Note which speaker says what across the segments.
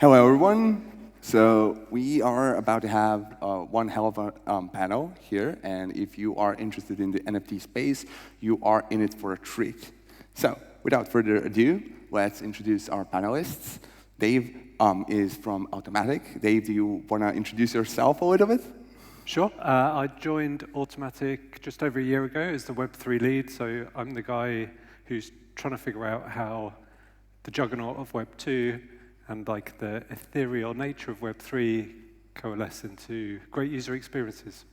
Speaker 1: Hello, everyone. So we are about to have one hell of a panel here, and if you are interested in the NFT space, you are in it for a treat. So without further ado, let's introduce our panelists. Dave is from Automatic. Dave, do you want to introduce yourself a little bit?
Speaker 2: Sure. I joined Automatic just over a year ago as the Web3 lead, so I'm the guy who's trying to figure out how the juggernaut of Web2 and like the ethereal nature of Web3 coalesce into great user experiences.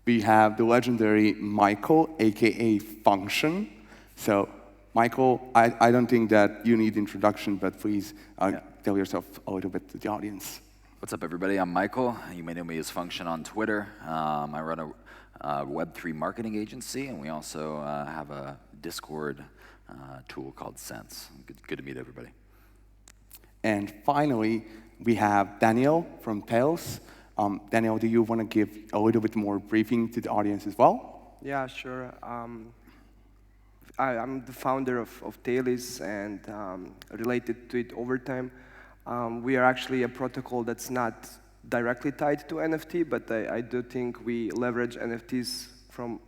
Speaker 1: We have the legendary Michael, aka Fxnction. So, Michael, I don't think that you need introduction, but please tell yourself a little bit to the audience.
Speaker 3: What's up, everybody? I'm Michael. You may know me as Fxnction on Twitter. I run a Web3 marketing agency, and we also have a Discord tool called Sense. Good to meet everybody.
Speaker 1: And finally, we have Danijel from Tails. Danijel, do you want to give a little bit more briefing to the audience as well?
Speaker 4: Yeah, sure. I'm the founder of Tails, and related to it over time. We are actually a protocol that's not directly tied to NFT, but I do think we leverage NFTs from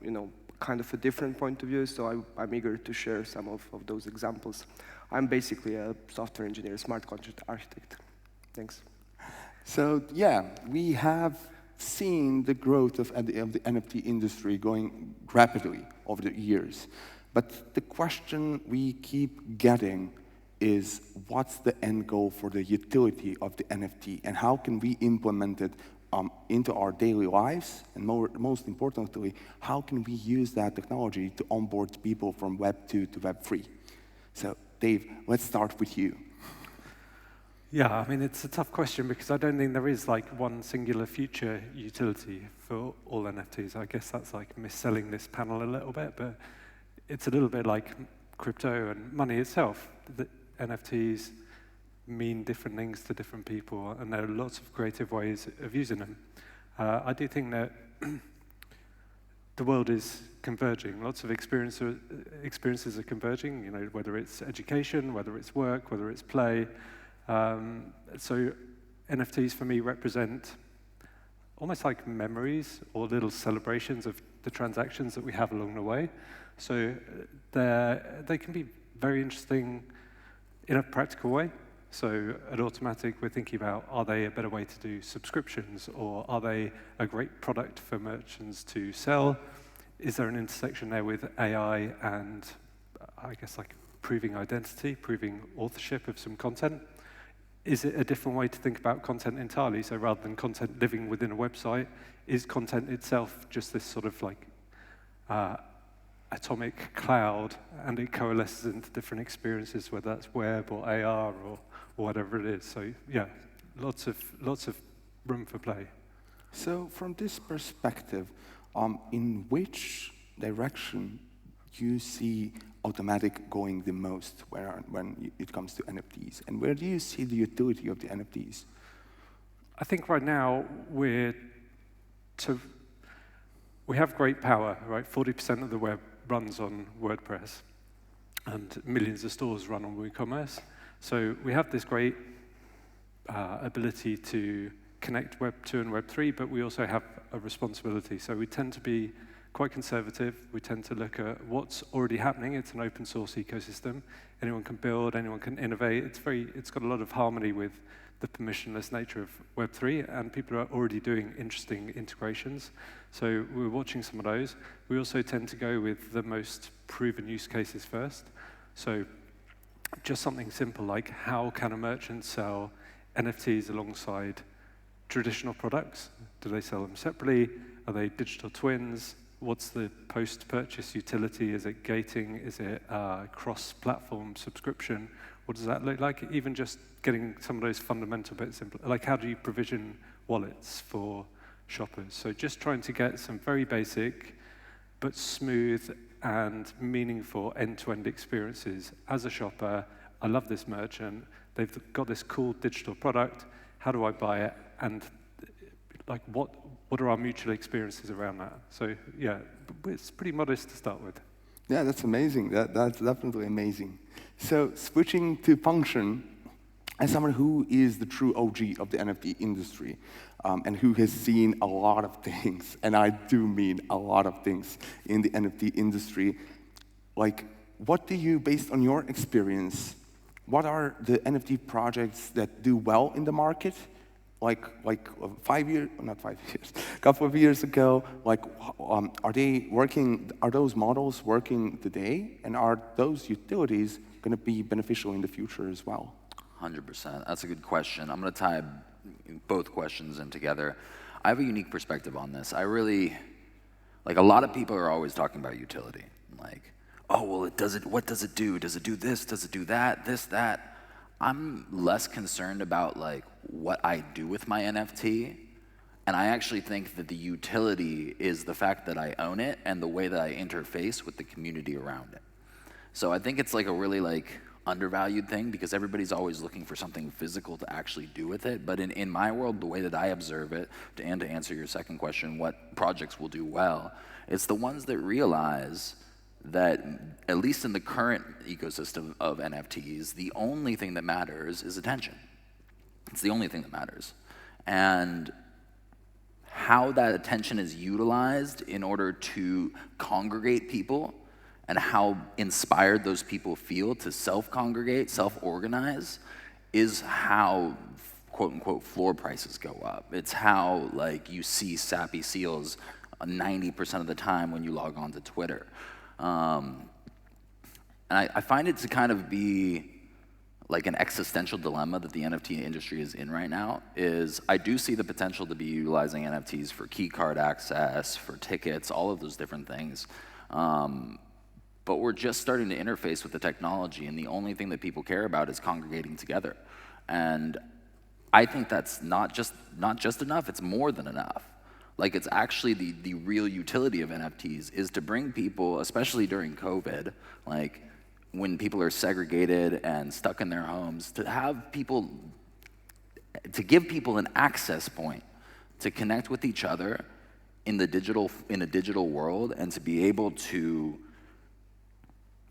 Speaker 4: kind of a different point of view, so I'm eager to share some of those examples. I'm basically a software engineer, smart contract architect. Thanks.
Speaker 1: So yeah, we have seen the growth of the NFT industry going rapidly over the years. But the question we keep getting is, what's the end goal for the utility of the NFT, and how can we implement it into our daily lives? And most importantly, how can we use that technology to onboard people from Web 2 to Web 3? So Dave, let's start with you.
Speaker 2: Yeah, I mean, it's a tough question because I don't think there is like one singular future utility for all NFTs. I guess that's like mis-selling this panel a little bit, but it's a little bit like crypto and money itself. The NFTs mean different things to different people, and there are lots of creative ways of using them. I do think that the world is converging. Lots of experiences are converging, whether it's education, whether it's work, whether it's play. So NFTs for me represent almost like memories or little celebrations of the transactions that we have along the way. So they can be very interesting in a practical way. So at Automatic, we're thinking about, are they a better way to do subscriptions, or are they a great product for merchants to sell? Is there an intersection there with AI and, I guess, like proving identity, proving authorship of some content? Is it a different way to think about content entirely? So rather than content living within a website, is content itself just this sort of like atomic cloud, and it coalesces into different experiences, whether that's web or AR or whatever it is? So yeah, lots of room for play.
Speaker 1: So from this perspective, in which direction do you see Automatic going the most when it comes to NFTs? And where do you see the utility of the NFTs?
Speaker 2: I think right now we have great power, right? 40% of the web runs on WordPress, and millions of stores run on WooCommerce. So we have this great ability to connect Web 2 and Web 3, but we also have a responsibility. So we tend to be quite conservative. We tend to look at what's already happening. It's an open source ecosystem. Anyone can build, anyone can innovate. It's got a lot of harmony with the permissionless nature of Web 3, and people are already doing interesting integrations. So we're watching some of those. We also tend to go with the most proven use cases first. So just something simple like, how can a merchant sell NFTs alongside traditional products? Do they sell them separately? Are they digital twins? What's the post-purchase utility? Is it gating? Is it cross-platform subscription? What does that look like? Even just getting some of those fundamental bits, like how do you provision wallets for shoppers? So just trying to get some very basic but smooth and meaningful end-to-end experiences. As a shopper, I love this merchant. They've got this cool digital product. How do I buy it? And like, what are our mutual experiences around that? So yeah, it's pretty modest to start with.
Speaker 1: Yeah, that's amazing. That's definitely amazing. So switching to Fxnction, as someone who is the true OG of the NFT industry, and who has seen a lot of things, and I do mean a lot of things in the NFT industry, like, what do you, based on your experience, what are the NFT projects that do well in the market? Like 5 years, not 5 years, a couple of years ago, like, are they working, are those models working today? And are those utilities going to be beneficial in the future as well?
Speaker 3: 100%. That's a good question. I'm going to tie both questions in together. I have a unique perspective on this. I really, like, a lot of people are always talking about utility. Like, oh, well, what does it do? Does it do this? Does it do that? This, that. I'm less concerned about, like, what I do with my NFT. And I actually think that the utility is the fact that I own it and the way that I interface with the community around it. So I think it's like a really, like, undervalued thing, because everybody's always looking for something physical to actually do with it. But in my world, the way that I observe it, and to answer your second question, what projects will do well, it's the ones that realize that, at least in the current ecosystem of NFTs, the only thing that matters is attention. It's the only thing that matters. And how that attention is utilized in order to congregate people, and how inspired those people feel to self-congregate, self-organize, is how, quote-unquote, floor prices go up. It's how, like, you see sappy seals 90% of the time when you log on to Twitter. And I find it to kind of be like an existential dilemma that the NFT industry is in right now. Is I do see the potential to be utilizing NFTs for key card access, for tickets, all of those different things. But we're just starting to interface with the technology, and the only thing that people care about is congregating together. And I think that's not just enough, it's more than enough. Like, it's actually the real utility of NFTs is to bring people, especially during COVID, like when people are segregated and stuck in their homes, to have people, to give people an access point to connect with each other in a digital world, and to be able to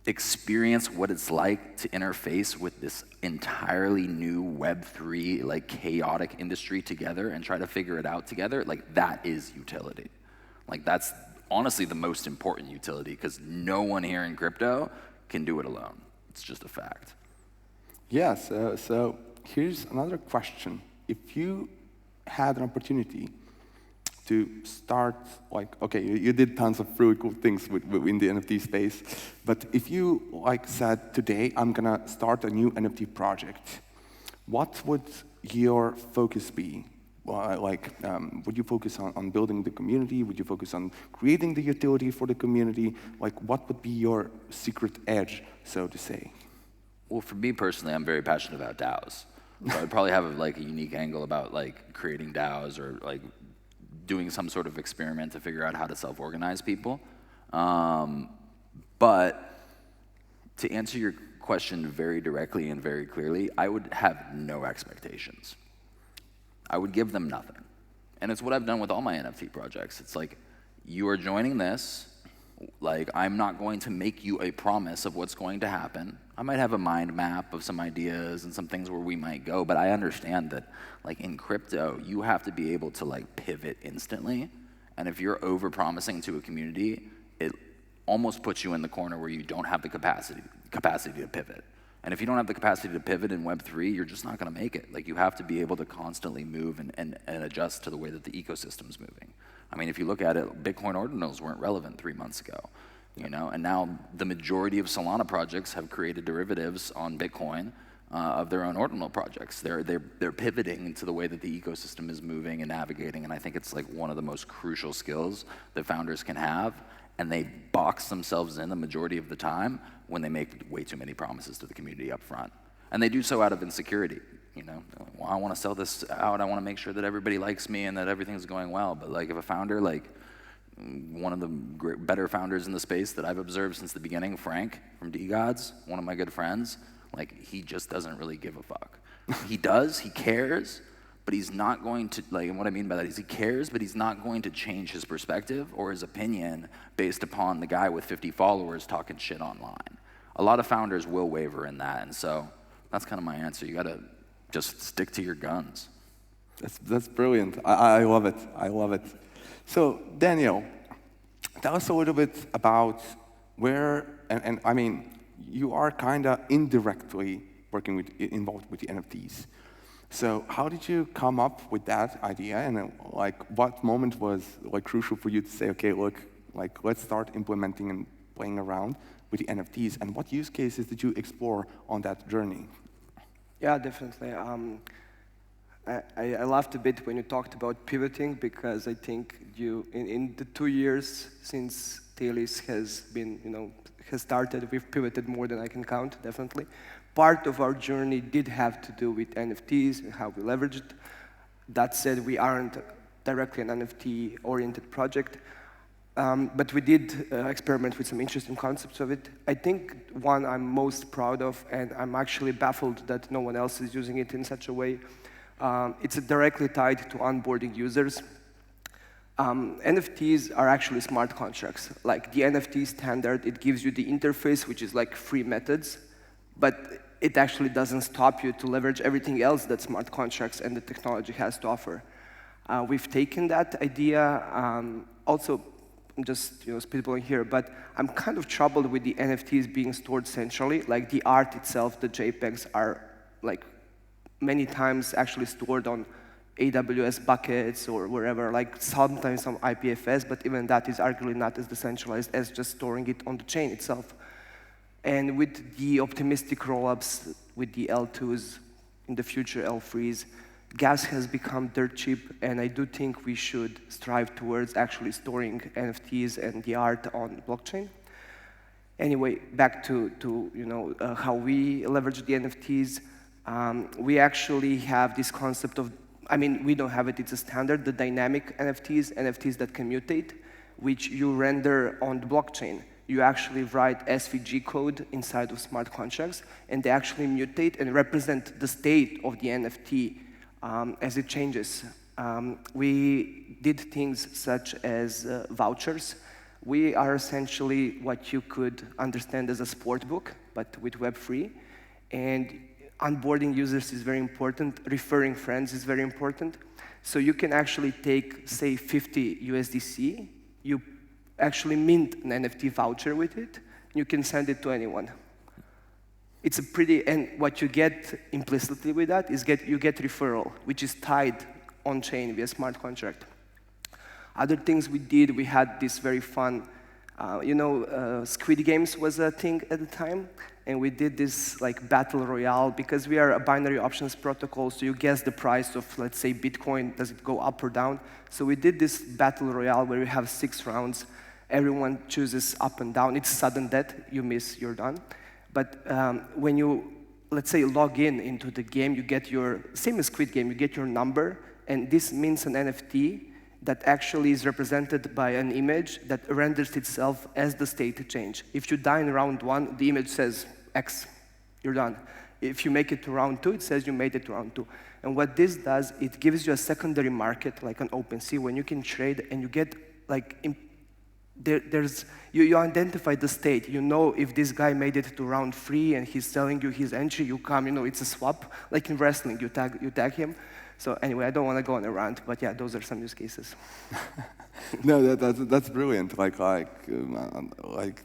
Speaker 3: experience what it's like to interface with this entirely new Web3, like, chaotic industry together and try to figure it out together. Like, that is utility. Like, that's honestly the most important utility, because no one here in crypto can do it alone. It's just a fact.
Speaker 1: Yeah, so here's another question. If you had an opportunity to start, like, okay, you did tons of really cool things in the NFT space, but if you, like, said, today I'm gonna start a new NFT project, what would your focus be? Would you focus on building the community? Would you focus on creating the utility for the community? Like, what would be your secret edge, so to say?
Speaker 3: Well, for me personally, I'm very passionate about DAOs. So I'd probably have a unique angle about, like, creating DAOs, or, like, doing some sort of experiment to figure out how to self-organize people. But to answer your question very directly and very clearly, I would have no expectations. I would give them nothing. And it's what I've done with all my NFT projects. It's like, you are joining this, like, I'm not going to make you a promise of what's going to happen. I might have a mind map of some ideas and some things where we might go, but I understand that, like, in crypto, you have to be able to, like, pivot instantly. And if you're over-promising to a community, it almost puts you in the corner where you don't have the capacity to pivot. And if you don't have the capacity to pivot in Web3, you're just not going to make it. Like, you have to be able to constantly move and adjust to the way that the ecosystem's moving. I mean, if you look at it, Bitcoin ordinals weren't relevant 3 months ago, you know? And now the majority of Solana projects have created derivatives on Bitcoin of their own ordinal projects. They're pivoting to the way that the ecosystem is moving and navigating, and I think it's, like, one of the most crucial skills that founders can have. And they box themselves in the majority of the time when they make way too many promises to the community up front. And they do so out of insecurity, you know? Well, I want to sell this out, I want to make sure that everybody likes me and that everything's going well. But, like, if a founder, like, one of the better founders in the space that I've observed since the beginning, Frank from DGods, one of my good friends, like, he just doesn't really give a fuck. He does, he cares, but he's not going to, like, and what I mean by that is he cares, but he's not going to change his perspective or his opinion based upon the guy with 50 followers talking shit online. A lot of founders will waver in that, and so that's kind of my answer. You gotta just stick to your guns.
Speaker 1: That's brilliant. I love it. I love it. So, Danijel, tell us a little bit about where, and I mean, you are kind of indirectly involved with the NFTs. So how did you come up with that idea, and like what moment was like crucial for you to say, okay, look, like let's start implementing and playing around with the NFTs, and what use cases did you explore on that journey?
Speaker 4: Yeah, definitely. I laughed a bit when you talked about pivoting, because I think in the 2 years since Talis has been, has started, we've pivoted more than I can count, definitely. Part of our journey did have to do with NFTs and how we leveraged. That said, we aren't directly an NFT-oriented project, but we did experiment with some interesting concepts of it. I think one I'm most proud of, and I'm actually baffled that no one else is using it in such a way, it's directly tied to onboarding users. NFTs are actually smart contracts. Like the NFT standard, it gives you the interface, which is like free methods, but it actually doesn't stop you to leverage everything else that smart contracts and the technology has to offer. We've taken that idea, also, I'm just spitballing here, but I'm kind of troubled with the NFTs being stored centrally. Like the art itself, the JPEGs are like many times actually stored on AWS buckets or wherever, like sometimes on IPFS, but even that is arguably not as decentralized as just storing it on the chain itself. And with the optimistic rollups, with the L2s, in the future L3s, gas has become dirt cheap, and I do think we should strive towards actually storing NFTs and the art on blockchain. Anyway, back to how we leverage the NFTs. We actually have this concept of, I mean, we don't have it, it's a standard, the dynamic NFTs that can mutate, which you render on the blockchain. You actually write SVG code inside of smart contracts, and they actually mutate and represent the state of the NFT as it changes. We did things such as vouchers. We are essentially what you could understand as a sport book, but with Web3. And onboarding users is very important. Referring friends is very important. So you can actually take, say, 50 USDC. You actually mint an NFT voucher with it. You can send it to anyone. It's a pretty, and what you get implicitly with that is you get referral, which is tied on-chain via smart contract. Other things we did, we had this very fun, Squid Games was a thing at the time, and we did this like battle royale, because we are a binary options protocol, so you guess the price of, let's say, Bitcoin, does it go up or down? So we did this battle royale where we have 6 rounds. Everyone chooses up and down. It's sudden death. You miss, you're done. But when you, let's say, log into the game, you get your, same as Squid Game, you get your number, and this means an NFT that actually is represented by an image that renders itself as the state change. If you die in round 1, the image says X, you're done. If you make it to round 2, it says you made it to round 2. And what this does, it gives you a secondary market, like an OpenSea, when you can trade and you get, like, you identify the state. You know if this guy made it to round 3 and he's telling you his entry, you come, it's a swap. Like in wrestling, you tag him. So anyway, I don't want to go on a rant, but yeah, those are some use cases.
Speaker 1: No, that's brilliant. Like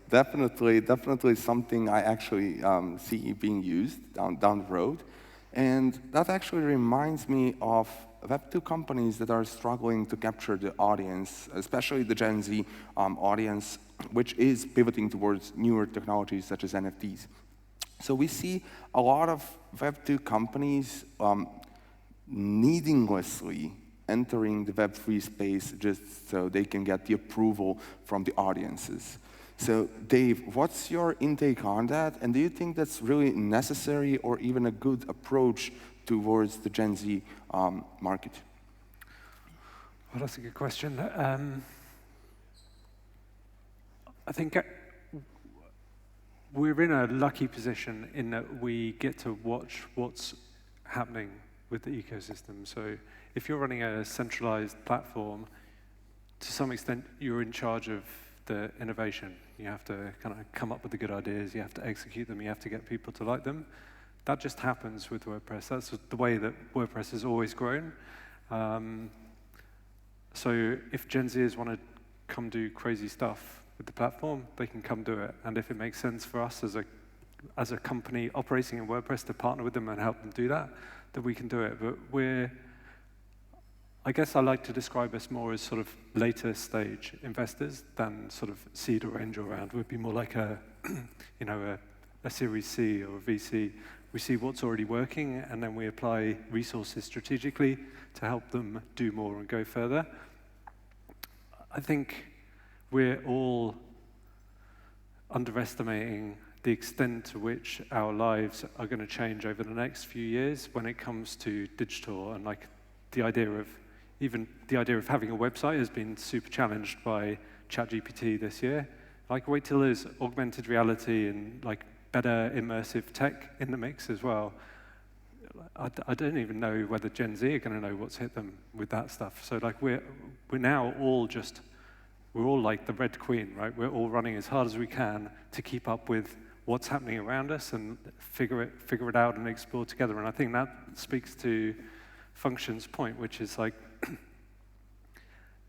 Speaker 1: definitely something I actually see being used down the road, and that actually reminds me of Web2 companies that are struggling to capture the audience, especially the Gen Z audience, which is pivoting towards newer technologies such as NFTs. So we see a lot of Web2 companies needlessly entering the Web3 space just so they can get the approval from the audiences. So Dave, what's your intake on that? And do you think that's really necessary or even a good approach towards the Gen Z market?
Speaker 2: Well, that's a good question. I think we're in a lucky position in that we get to watch what's happening with the ecosystem. So if you're running a centralized platform, to some extent, you're in charge of the innovation. You have to kind of come up with the good ideas, you have to execute them, you have to get people to like them. that just happens with WordPress. That's the way that WordPress has always grown. So if Gen Zers want to come do crazy stuff with the platform, they can come do it. And if it makes sense for us as a company operating in WordPress to partner with them and help them do that, then we can do it. But I guess I like to describe us more as sort of later stage investors than sort of seed or angel round. We'd be more like a Series C or a VC. We see what's already working, and then we apply resources strategically to help them do more and go further. I think we're all underestimating the extent to which our lives are going to change over the next few years when it comes to digital, and like the idea of having a website has been super challenged by ChatGPT this year. Like, wait till there's augmented reality and like better immersive tech in the mix as well. I don't even know whether Gen Z are going to know what's hit them with that stuff. So like we're now all like the Red Queen, right? We're all running as hard as we can to keep up with what's happening around us and figure it out and explore together. And I think that speaks to Fxnction's point, which is like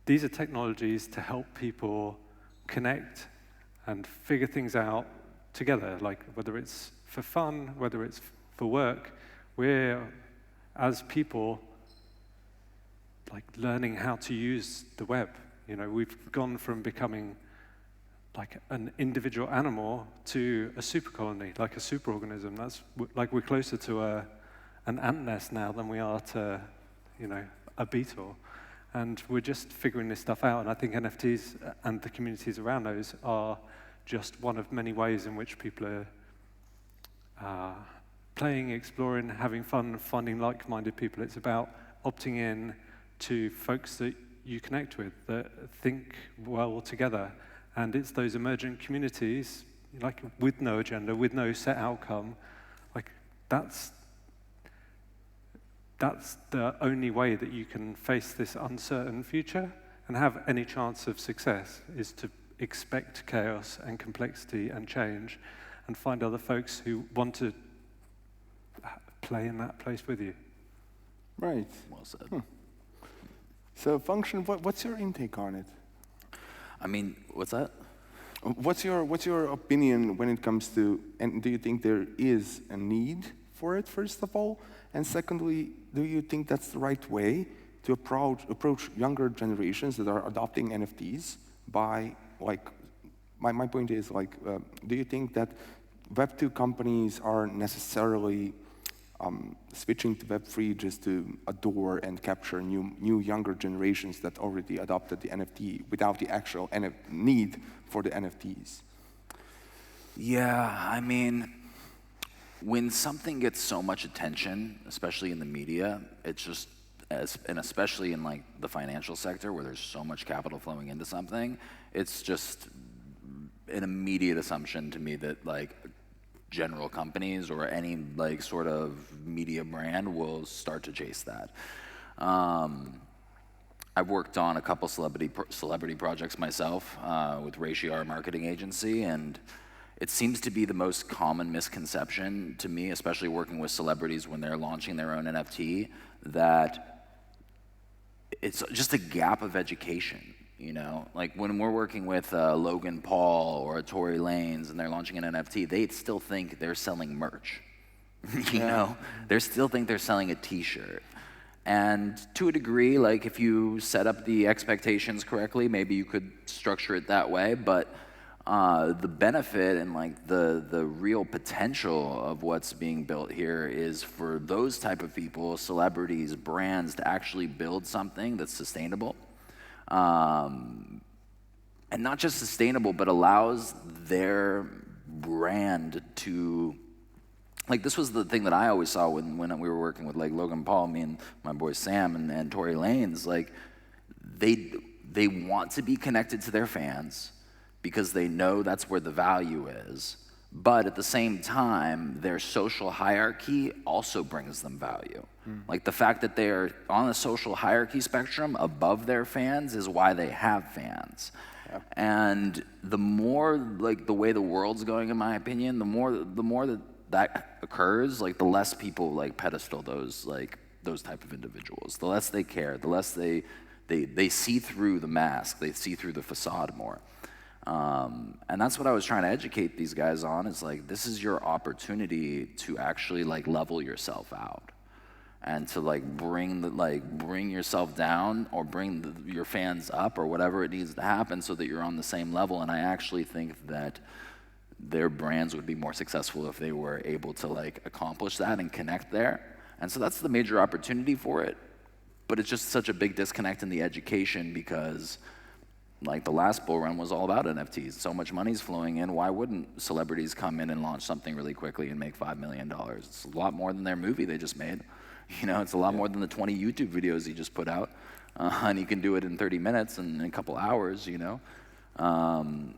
Speaker 2: these are technologies to help people connect and figure things out together, like whether it's for fun, whether it's for work. We're, as people, like learning how to use the web. You know, we've gone from becoming like an individual animal to a super colony, like a superorganism. That's like we're closer to an ant nest now than we are to, a beetle. And we're just figuring this stuff out. And I think NFTs and the communities around those are just one of many ways in which people are playing, exploring, having fun, finding like-minded people. It's about opting in to folks that you connect with, that think well together. And it's those emergent communities, like with no agenda, with no set outcome, like that's the only way that you can face this uncertain future and have any chance of success, is to expect chaos and complexity and change and find other folks who want to play in that place with you.
Speaker 1: Right.
Speaker 3: Well said.
Speaker 1: So Fxnction, what's your intake on it?
Speaker 3: I mean, what's that?
Speaker 1: What's your opinion when it comes to, and do you think there is a need for it, first of all? And secondly, do you think that's the right way to approach younger generations that are adopting NFTs by, like, my point is, like, do you think that Web2 companies are necessarily switching to Web3 just to adore and capture new younger generations that already adopted the NFT without the actual need for the NFTs?
Speaker 3: Yeah, I mean, when something gets so much attention, especially in the media, it's just, and especially in like the financial sector where there's so much capital flowing into something, it's just an immediate assumption to me that like general companies or any like sort of media brand will start to chase that. I've worked on a couple celebrity projects myself with Ratio, our marketing agency, and it seems to be the most common misconception to me, especially working with celebrities when they're launching their own NFT, that it's just a gap of education. You know, like when we're working with Logan Paul or Tory Lanez and they're launching an NFT, they still think they're selling merch. you know, they still think they're selling a T-shirt. And to a degree, like if you set up the expectations correctly, maybe you could structure it that way. But the benefit and like the real potential of what's being built here is for those type of people, celebrities, brands, to actually build something that's sustainable. And not just sustainable, but allows their brand to, like this was the thing that I always saw when we were working with like Logan Paul, me and my boy Sam and Tory Lanez, like they want to be connected to their fans because they know that's where the value is. But at the same time, their social hierarchy also brings them value. Like the fact that they're on a social hierarchy spectrum above their fans is why they have fans. And the more like the way the world's going, in my opinion, the more that that occurs, like the less people like pedestal those type of individuals, the less they care, the less they see through the mask, they see through the facade more. And that's what I was trying to educate these guys on, is like, this is your opportunity to actually like level yourself out and to like bring yourself down or bring your fans up or whatever it needs to happen so that you're on the same level. And I actually think that their brands would be more successful if they were able to like accomplish that and connect there. And so that's the major opportunity for it. But it's just such a big disconnect in the education, because like the last bull run was all about NFTs. So much money's flowing in. Why wouldn't celebrities come in and launch something really quickly and make $5 million? It's a lot more than their movie they just made. You know, it's a lot more than the 20 YouTube videos he just put out. And he can do it in 30 minutes and in a couple hours, you know. And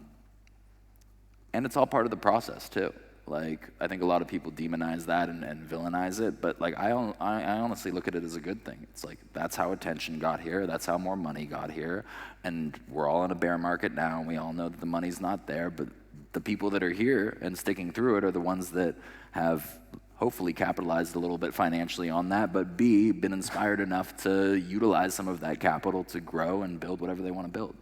Speaker 3: it's all part of the process too. Like, I think a lot of people demonize that and villainize it, but like I honestly look at it as a good thing. It's like, that's how attention got here, that's how more money got here, and we're all in a bear market now, and we all know that the money's not there, but the people that are here and sticking through it are the ones that have hopefully capitalized a little bit financially on that, but B, been inspired enough to utilize some of that capital to grow and build whatever they want to build.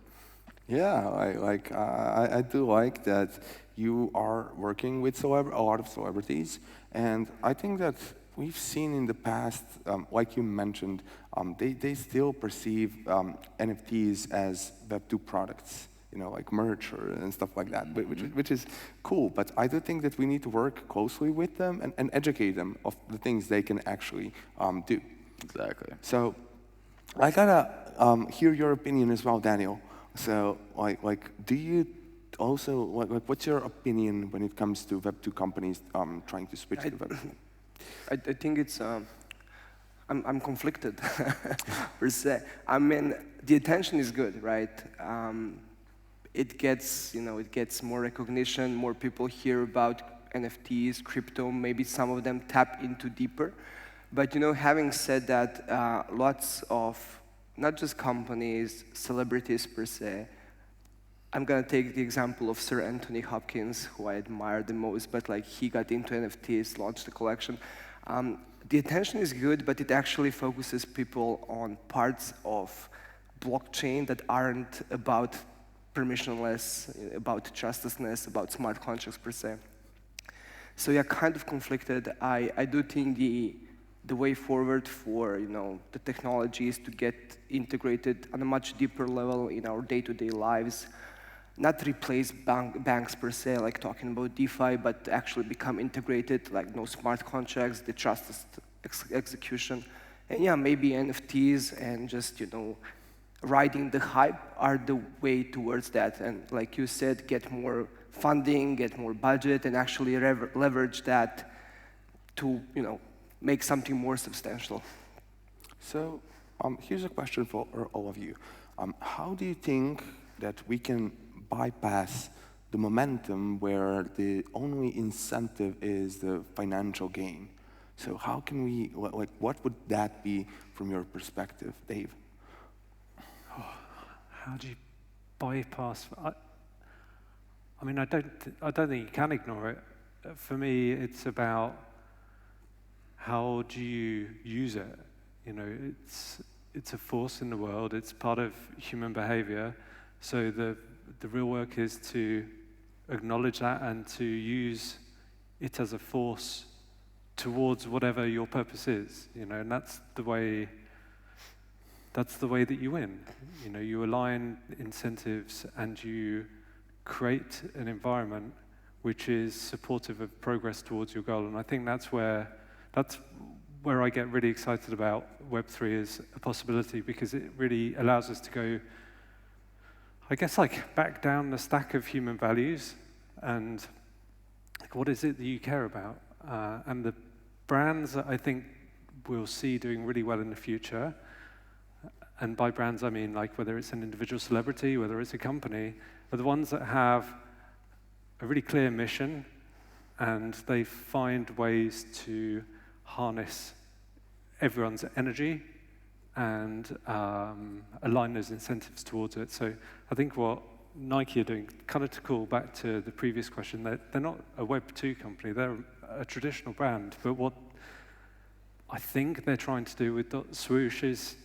Speaker 1: Yeah, I do like that you are working with a lot of celebrities, and I think that we've seen in the past, like you mentioned, they still perceive NFTs as Web2 products, you know, like merch and stuff like that, which is cool. But I do think that we need to work closely with them and educate them of the things they can actually do.
Speaker 3: Exactly.
Speaker 1: So I gotta hear your opinion as well, Danijel. So, do you also, what's your opinion when it comes to Web2 companies trying to switch to Web2?
Speaker 4: I think it's, I'm conflicted, per se. I mean, the attention is good, right? It gets, you know, it gets more recognition, more people hear about NFTs, crypto, maybe some of them tap into deeper. But, you know, having said that, lots of, not just companies, celebrities per se. I'm gonna take the example of Sir Anthony Hopkins, who I admire the most, but like he got into NFTs, launched a collection. The attention is good, but it actually focuses people on parts of blockchain that aren't about permissionless, about trustlessness, about smart contracts per se. So yeah, kind of conflicted. I do think the way forward for, you know, the technologies to get integrated on a much deeper level in our day-to-day lives, not replace banks per se, like talking about DeFi, but actually become integrated, like no smart contracts, the trustless execution. And yeah, maybe NFTs and just, you know, riding the hype are the way towards that. And like you said, get more funding, get more budget, and actually leverage that to, you know, make something more substantial.
Speaker 1: So here's a question for all of you. How do you think that we can bypass the momentum where the only incentive is the financial gain? So how can we, like, what would that be from your perspective, Dave?
Speaker 2: How do you bypass? I mean, I don't think you can ignore it. For me, it's about how do you use it? You know, it's a force in the world. It's part of human behavior. So the real work is to acknowledge that and to use it as a force towards whatever your purpose is. You know, and that's the way that you win. You know, you align incentives and you create an environment which is supportive of progress towards your goal. And I think that's where I get really excited about Web3 as a possibility, because it really allows us to go, I guess, like back down the stack of human values and like, what is it that you care about? And the brands that I think we'll see doing really well in the future, and by brands I mean like whether it's an individual celebrity, whether it's a company, are the ones that have a really clear mission and they find ways to harness everyone's energy and align those incentives towards it. So I think what Nike are doing, kind of to call back to the previous question, they're not a Web2 company, they're a traditional brand, but what I think they're trying to do with Swoosh is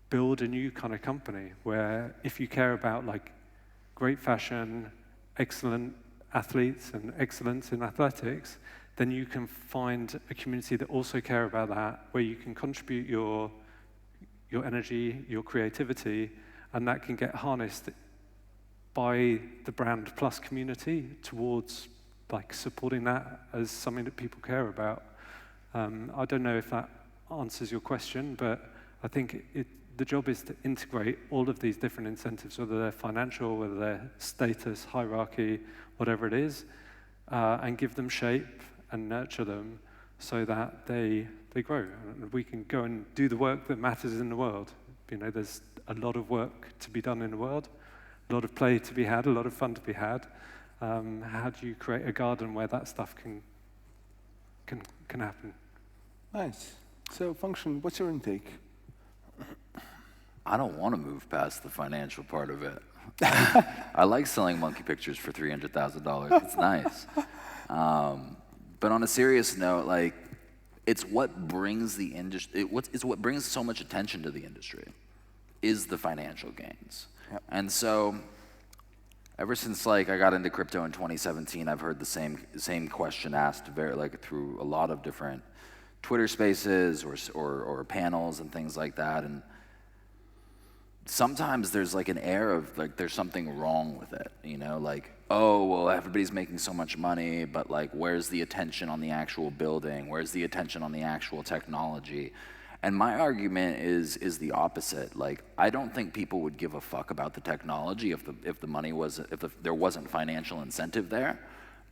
Speaker 2: build a new kind of company where if you care about like great fashion, excellent athletes and excellence in athletics, then you can find a community that also care about that, where you can contribute your energy, your creativity, and that can get harnessed by the brand plus community towards like supporting that as something that people care about. I don't know if that answers your question, but I think the job is to integrate all of these different incentives, whether they're financial, whether they're status, hierarchy, whatever it is, and give them shape and nurture them so that they grow. And we can go and do the work that matters in the world. You know, there's a lot of work to be done in the world, a lot of play to be had, a lot of fun to be had. How do you create a garden where that stuff can happen?
Speaker 1: Nice. So, Fxnction, what's your intake?
Speaker 3: I don't want to move past the financial part of it. I like selling monkey pictures for $300,000. It's nice. But on a serious note, like, it's what brings the industry. It's what brings so much attention to the industry, is the financial gains. Yep. And so, ever since like I got into crypto in 2017, I've heard the same question asked through a lot of different Twitter spaces or panels and things like that. And sometimes there's like an air of like there's something wrong with it, you know, like, oh, well, everybody's making so much money, but like where's the attention on the actual building? Where's the attention on the actual technology? And my argument is the opposite. Like, I don't think people would give a fuck about the technology if there wasn't financial incentive there.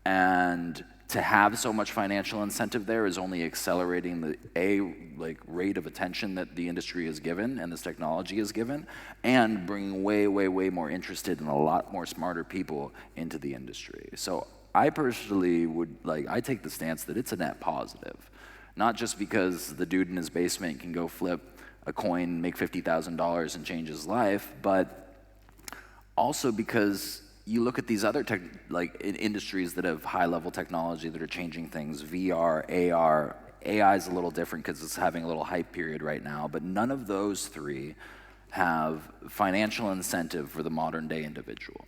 Speaker 3: And to have so much financial incentive there is only accelerating the rate of attention that the industry is given and this technology is given, and bringing way more interested and a lot more smarter people into the industry. So I personally I take the stance that it's a net positive, not just because the dude in his basement can go flip a coin, make $50,000 and change his life, but also because you look at these other industries that have high-level technology that are changing things, VR, AR. AI is a little different because it's having a little hype period right now, but none of those three have financial incentive for the modern-day individual.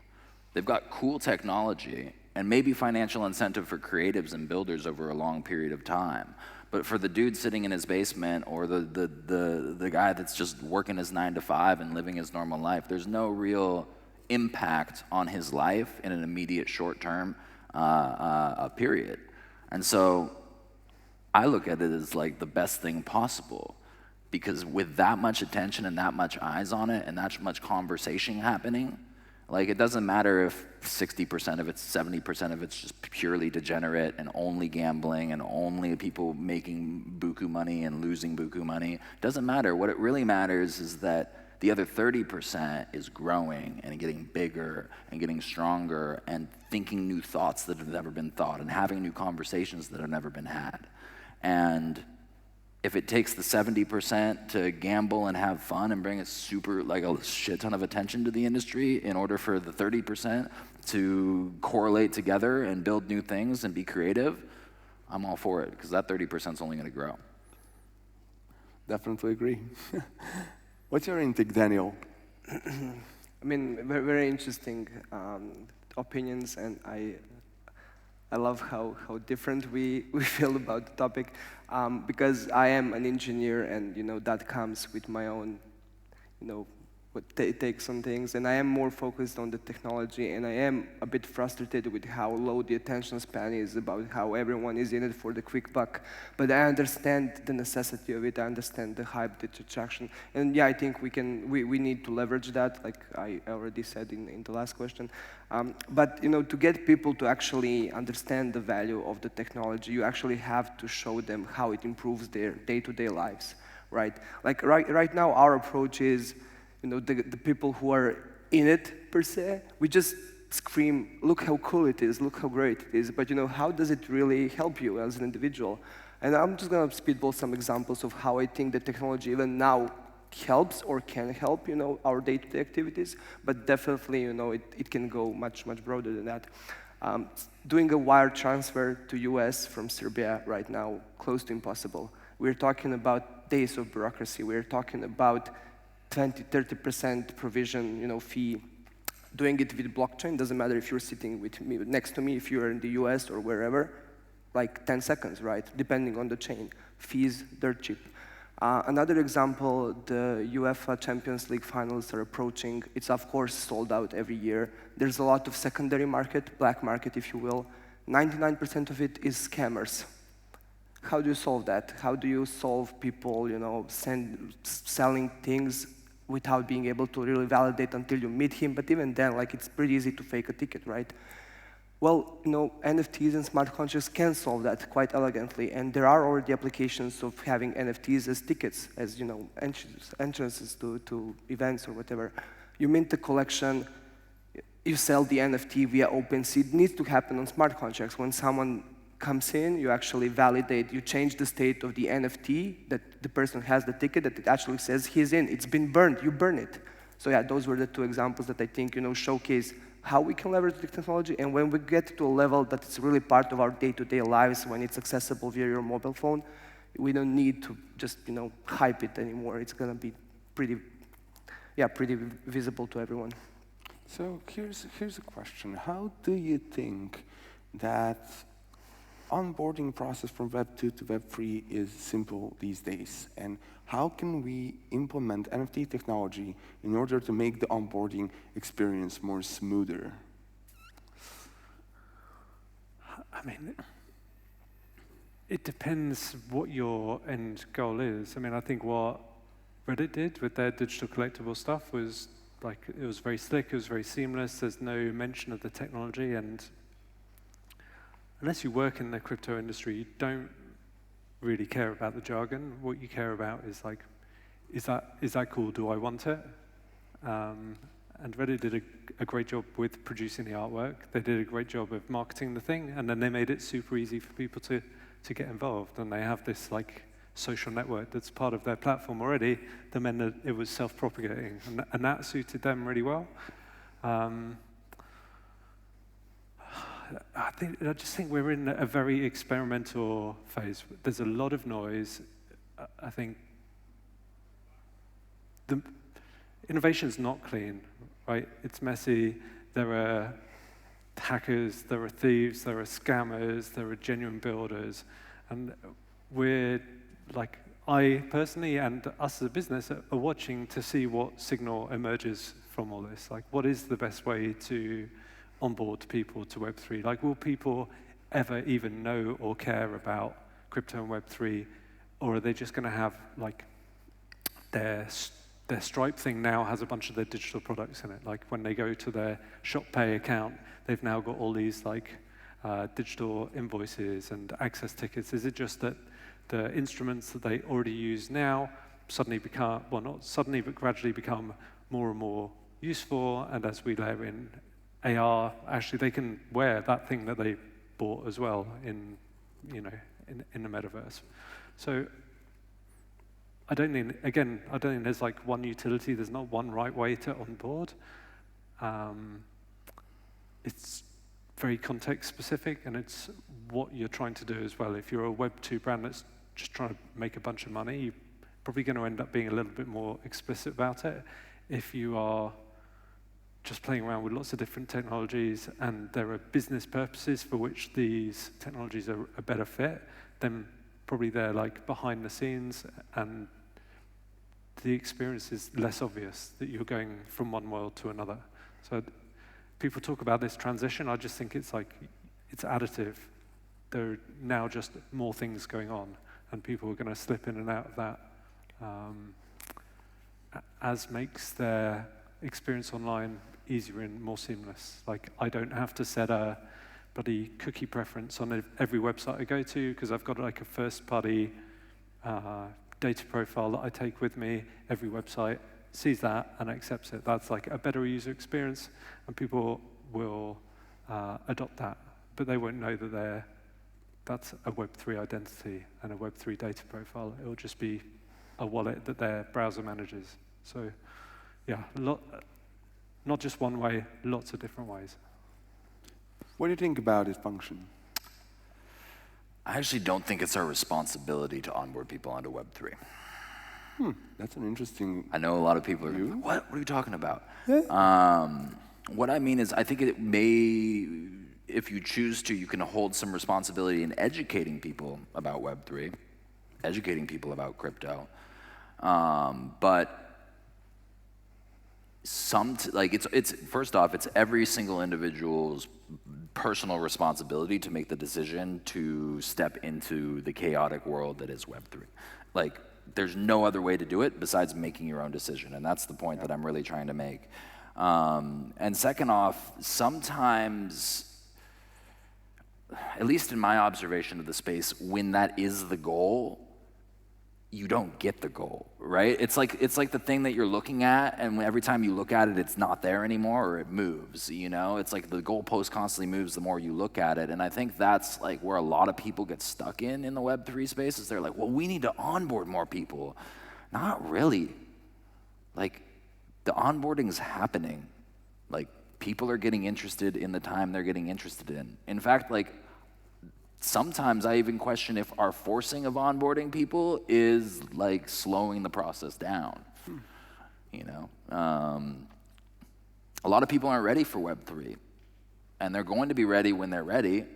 Speaker 3: They've got cool technology and maybe financial incentive for creatives and builders over a long period of time. But for the dude sitting in his basement or the guy that's just working his 9 to 5 and living his normal life, there's no real impact on his life in an immediate short-term period. And so I look at it as like the best thing possible, because with that much attention and that much eyes on it and that much conversation happening, like it doesn't matter if 60% of it's 70% of it's just purely degenerate and only gambling and only people making buku money and losing buku money. It doesn't matter. What it really matters is that the other 30% is growing and getting bigger and getting stronger and thinking new thoughts that have never been thought and having new conversations that have never been had. And if it takes the 70% to gamble and have fun and bring a shit ton of attention to the industry in order for the 30% to correlate together and build new things and be creative, I'm all for it, because that 30% is only going to grow.
Speaker 1: Definitely agree. What's your intake, Danijel?
Speaker 4: I mean, very, very interesting opinions, and I love how different we feel about the topic, because I am an engineer, and that comes with my own takes on things, and I am more focused on the technology, and I am a bit frustrated with how low the attention span is, about how everyone is in it for the quick buck. But I understand the necessity of it. I understand the hype, the attraction, and yeah, I think we need to leverage that, like I already said in the last question. But to get people to actually understand the value of the technology, you actually have to show them how it improves their day-to-day lives, right? Like right now, our approach is, the people who are in it, per se, we just scream, look how cool it is, look how great it is, but how does it really help you as an individual? And I'm just going to spitball some examples of how I think the technology, even now, helps or can help, our day-to-day activities, but definitely, it can go much, much broader than that. Doing a wire transfer to US from Serbia right now, close to impossible. We're talking about days of bureaucracy. We're talking about 20, 30% provision, fee. Doing it with blockchain, doesn't matter if you're sitting with me, next to me, if you're in the US or wherever, like 10 seconds, right? Depending on the chain. Fees, dirt cheap. Another example, the UEFA Champions League finals are approaching. It's of course sold out every year. There's a lot of secondary market, black market if you will. 99% of it is scammers. How do you solve that? How do you solve people, selling things without being able to really validate until you meet him? But even then, it's pretty easy to fake a ticket, right? Well, NFTs and smart contracts can solve that quite elegantly, and there are already applications of having NFTs as tickets, as entrances to events or whatever. You mint the collection, you sell the NFT via OpenSea. It needs to happen on smart contracts. When someone comes in, you actually validate, you change the state of the NFT, that the person has the ticket, that it actually says he's in. It's been burned, you burn it. So yeah, those were the two examples that I think showcase how we can leverage the technology, and when we get to a level that it's really part of our day-to-day lives, when it's accessible via your mobile phone, we don't need to just hype it anymore. It's gonna be pretty visible to everyone.
Speaker 1: So here's a question. How do you think that onboarding process from Web 2 to Web 3 is simple these days? And how can we implement NFT technology in order to make the onboarding experience more smoother?
Speaker 2: I mean, it depends what your end goal is. I mean, I think what Reddit did with their digital collectible stuff was it was very slick, it was very seamless, there's no mention of the technology, and unless you work in the crypto industry, you don't really care about the jargon. What you care about is is that cool? Do I want it? And Reddit did a great job with producing the artwork. They did a great job of marketing the thing, and then they made it super easy for people to get involved. And they have this social network that's part of their platform already that meant that it was self-propagating, and that suited them really well. I just think we're in a very experimental phase. There's a lot of noise. I think the innovation's not clean, right? It's messy. There are hackers, there are thieves, there are scammers, there are genuine builders, and we're I personally and us as a business are watching to see what signal emerges from all this. What is the best way to onboard people to Web3? Will people ever even know or care about crypto and Web3, or are they just going to have their Stripe thing now has a bunch of their digital products in it? When they go to their Shop Pay account, they've now got all these digital invoices and access tickets. Is it just that the instruments that they already use now suddenly become, well, not suddenly, but gradually become more and more useful, and as we layer in AR, actually they can wear that thing that they bought as well in the metaverse. So I don't think there's one utility. There's not one right way to onboard. It's very context specific, and it's what you're trying to do as well. If you're a Web 2 brand that's just trying to make a bunch of money, you're probably going to end up being a little bit more explicit about it. If you are just playing around with lots of different technologies and there are business purposes for which these technologies are a better fit, then probably they're behind the scenes, and the experience is less obvious that you're going from one world to another. So people talk about this transition. I just think it's it's additive. There are now just more things going on, and people are going to slip in and out of that, as makes their experience online easier and more seamless. I don't have to set a bloody cookie preference on every website I go to, because I've got a first-party data profile that I take with me. Every website sees that and accepts it. That's a better user experience, and people will adopt that, but they won't know that that's a Web3 identity and a Web3 data profile. It'll just be a wallet that their browser manages. So yeah, not just one way, lots of different ways.
Speaker 1: What do you think about it, Fxnction?
Speaker 3: I actually don't think it's our responsibility to onboard people onto Web3.
Speaker 1: That's an interesting...
Speaker 3: I know a lot of people are
Speaker 1: view.
Speaker 3: what are you talking about?
Speaker 1: Yeah.
Speaker 3: What I mean is I think it may, if you choose to, you can hold some responsibility in educating people about Web3, educating people about crypto. But it's first off, it's every single individual's personal responsibility to make the decision to step into the chaotic world that is Web3. Like, there's no other way to do it besides making your own decision, and that's the point that I'm really trying to make. And second off, sometimes, at least in my observation of the space, when that is the goal, you don't get the goal, right? It's like the thing that you're looking at, and every time you look at it, it's not there anymore, or it moves, you know? It's like the goalpost constantly moves the more you look at it, and I think that's like where a lot of people get stuck in the Web3 space, is they're like, well, we need to onboard more people. Not really. Like, the onboarding's happening. Like, people are getting interested in the time they're getting interested in. In fact, like, sometimes I even question if our forcing of onboarding people is like slowing the process down. You know, a lot of people aren't ready for Web3, and they're going to be ready when they're ready.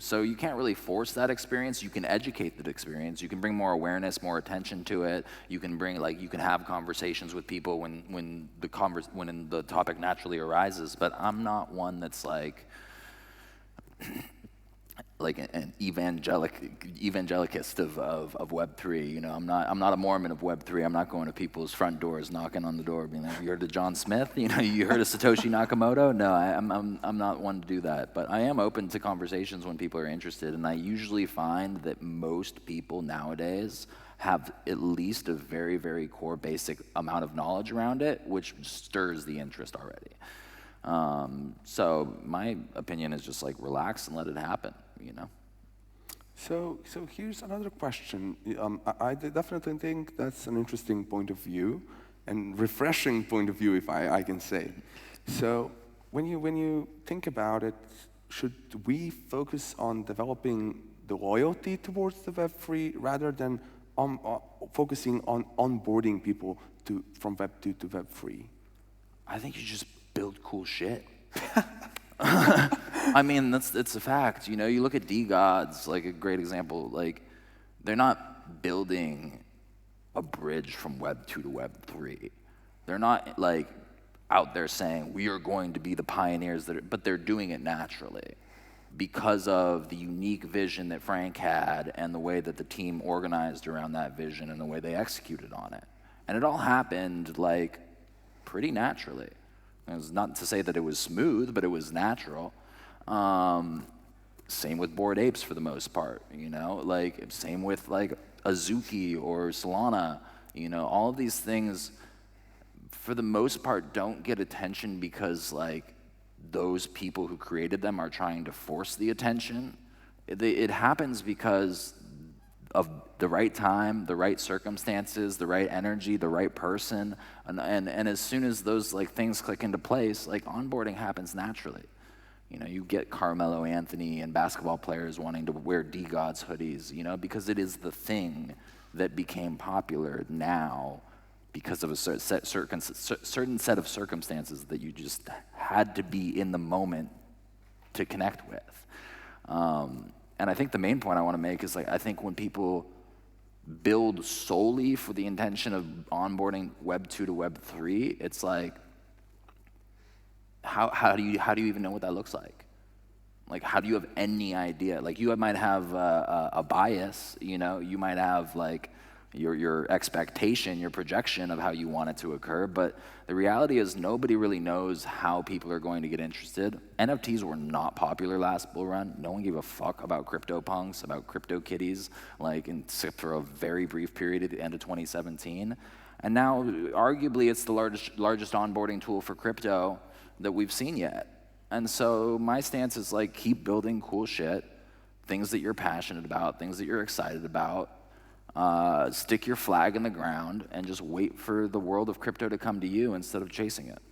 Speaker 3: So you can't really force that experience. You can educate that experience. You can bring more awareness, more attention to it. You can bring you can have conversations with people when the topic naturally arises. But I'm not one that's like an evangelicist of Web3. You know, I'm not a Mormon of Web3. I'm not going to people's front doors, knocking on the door, being like, "You heard of John Smith? You know, you heard of Satoshi Nakamoto?" No, I'm not one to do that. But I am open to conversations when people are interested, and I usually find that most people nowadays have at least a very, very core basic amount of knowledge around it, which stirs the interest already. So my opinion is just like relax and let it happen, you know?
Speaker 1: So here's another question. I definitely think that's an interesting point of view and refreshing point of view, if I can say. So when you think about it, should we focus on developing the loyalty towards the Web3 rather than focusing on onboarding people from Web2 to Web3?
Speaker 3: I think you just build cool shit. I mean, it's a fact. You know, you look at DeGods, like a great example. Like, they're not building a bridge from Web 2 to Web 3. They're not like out there saying we are going to be the pioneers but they're doing it naturally because of the unique vision that Frank had and the way that the team organized around that vision and the way they executed on it. And it all happened like pretty naturally. It was not to say that it was smooth, but it was natural. Same with Bored Apes for the most part, you know, like same with like Azuki or Solana, you know, all of these things for the most part don't get attention because like those people who created them are trying to force the attention. It happens because of the right time, the right circumstances, the right energy, the right person, and as soon as those like things click into place, like onboarding happens naturally. You know, you get Carmelo Anthony and basketball players wanting to wear DeGods hoodies, you know, because it is the thing that became popular now because of a certain set of circumstances that you just had to be in the moment to connect with. And I think the main point I want to make is like, I think when people build solely for the intention of onboarding Web 2 to Web 3, it's like, how do you even know what that looks like? Like, how do you have any idea? Like, you might have a bias, you know, you might have like your expectation, your projection of how you want it to occur, but the reality is nobody really knows how people are going to get interested. NFTs were not popular last bull run. No one gave a fuck about CryptoPunks, about CryptoKitties, like except for a very brief period at the end of 2017. And now, arguably, it's the largest onboarding tool for crypto that we've seen yet. And so my stance is like, keep building cool shit, things that you're passionate about, things that you're excited about, stick your flag in the ground and just wait for the world of crypto to come to you instead of chasing it.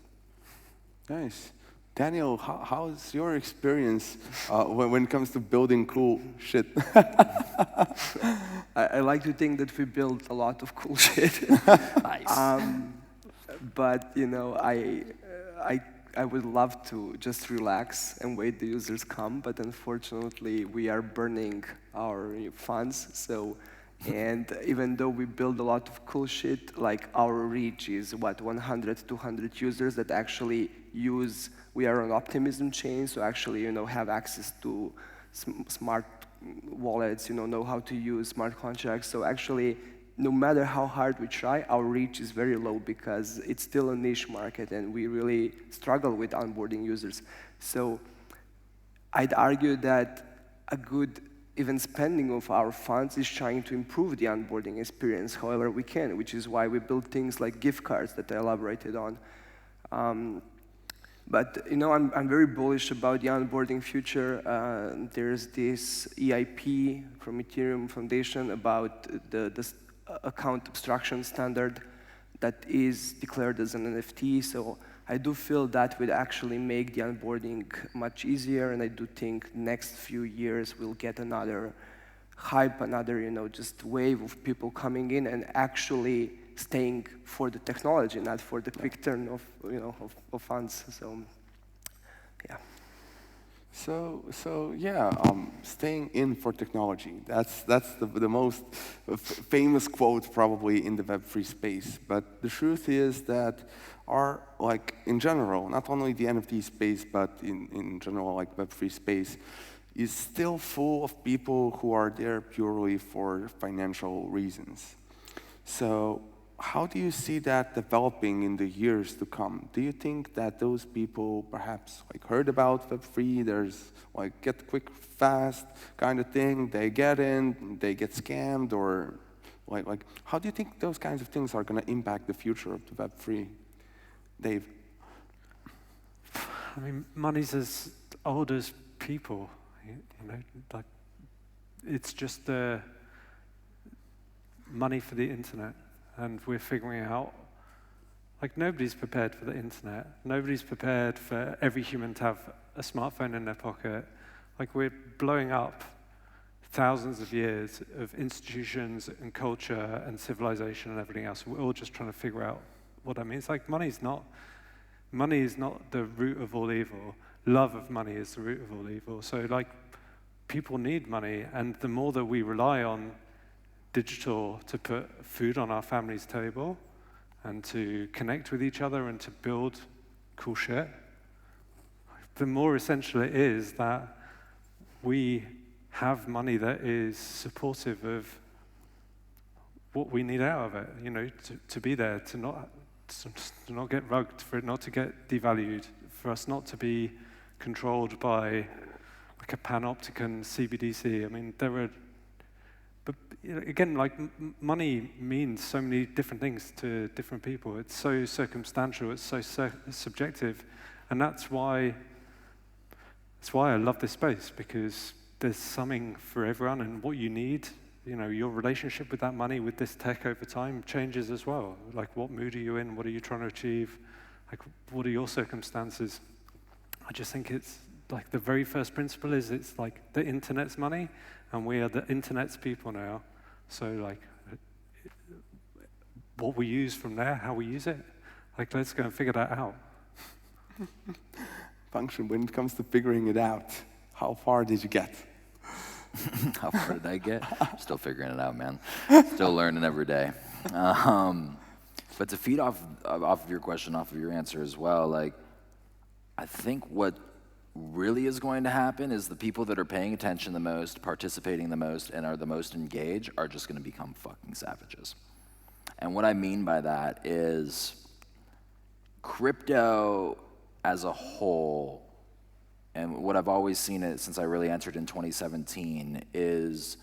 Speaker 1: Nice. Danijel, how's your experience when it comes to building cool shit?
Speaker 4: I like to think that we build a lot of cool shit.
Speaker 3: Nice.
Speaker 4: But you know, I would love to just relax and wait the users come, but unfortunately we are burning our funds. So, and even though we build a lot of cool shit, like our reach is what, 100, 200 users that actually use. We are on Optimism chain, so actually, you know, have access to smart wallets, you know how to use smart contracts. So actually, no matter how hard we try, our reach is very low because it's still a niche market and we really struggle with onboarding users. So I'd argue that a good even spending of our funds is trying to improve the onboarding experience however we can, which is why we build things like gift cards that I elaborated on. But you know, I'm very bullish about the onboarding future. There's this EIP from Ethereum Foundation about the account abstraction standard that is declared as an NFT. So I do feel that would actually make the onboarding much easier, and I do think next few years we'll get another hype, another just wave of people coming in and actually staying for the technology, not for the quick turn of of funds. So yeah.
Speaker 1: So yeah, staying in for technology. That's the most famous quote probably in the Web3 space. But the truth is that in general, not only the NFT space, but in general like Web3 space, is still full of people who are there purely for financial reasons. So how do you see that developing in the years to come? Do you think that those people perhaps heard about Web3, there's get quick, fast kind of thing, they get in, they get scammed, or how do you think those kinds of things are going to impact the future of the Web3? Dave?
Speaker 2: I mean, money's as old as people, it's just the money for the internet. And we're figuring out, nobody's prepared for the internet. Nobody's prepared for every human to have a smartphone in their pocket. We're blowing up thousands of years of institutions and culture and civilization and everything else. We're all just trying to figure out what that means. Money is not the root of all evil. Love of money is the root of all evil. So people need money, and the more that we rely on digital to put food on our family's table and to connect with each other and to build cool shit, the more essential it is that we have money that is supportive of what we need out of it, to be there, to not get rugged, for it not to get devalued, for us not to be controlled by a panopticon CBDC. I mean, but again, money means so many different things to different people. It's so circumstantial, it's so subjective, and that's why I love this space, because there's something for everyone, and what you need, your relationship with that money, with this tech over time changes as well. What mood are you in? What are you trying to achieve? What are your circumstances? I just think it's the very first principle is it's the internet's money, and we are the internet's people now. So what we use from there, how we use it, let's go and figure that out.
Speaker 1: Function, when it comes to figuring it out, how far did you get?
Speaker 3: How far did I get? Still figuring it out, man. Still learning every day. But to feed off of your question, off of your answer as well, I think what really is going to happen is the people that are paying attention the most, participating the most, and are the most engaged are just going to become fucking savages. And what I mean by that is crypto as a whole, and what I've always seen it since I really entered in 2017, is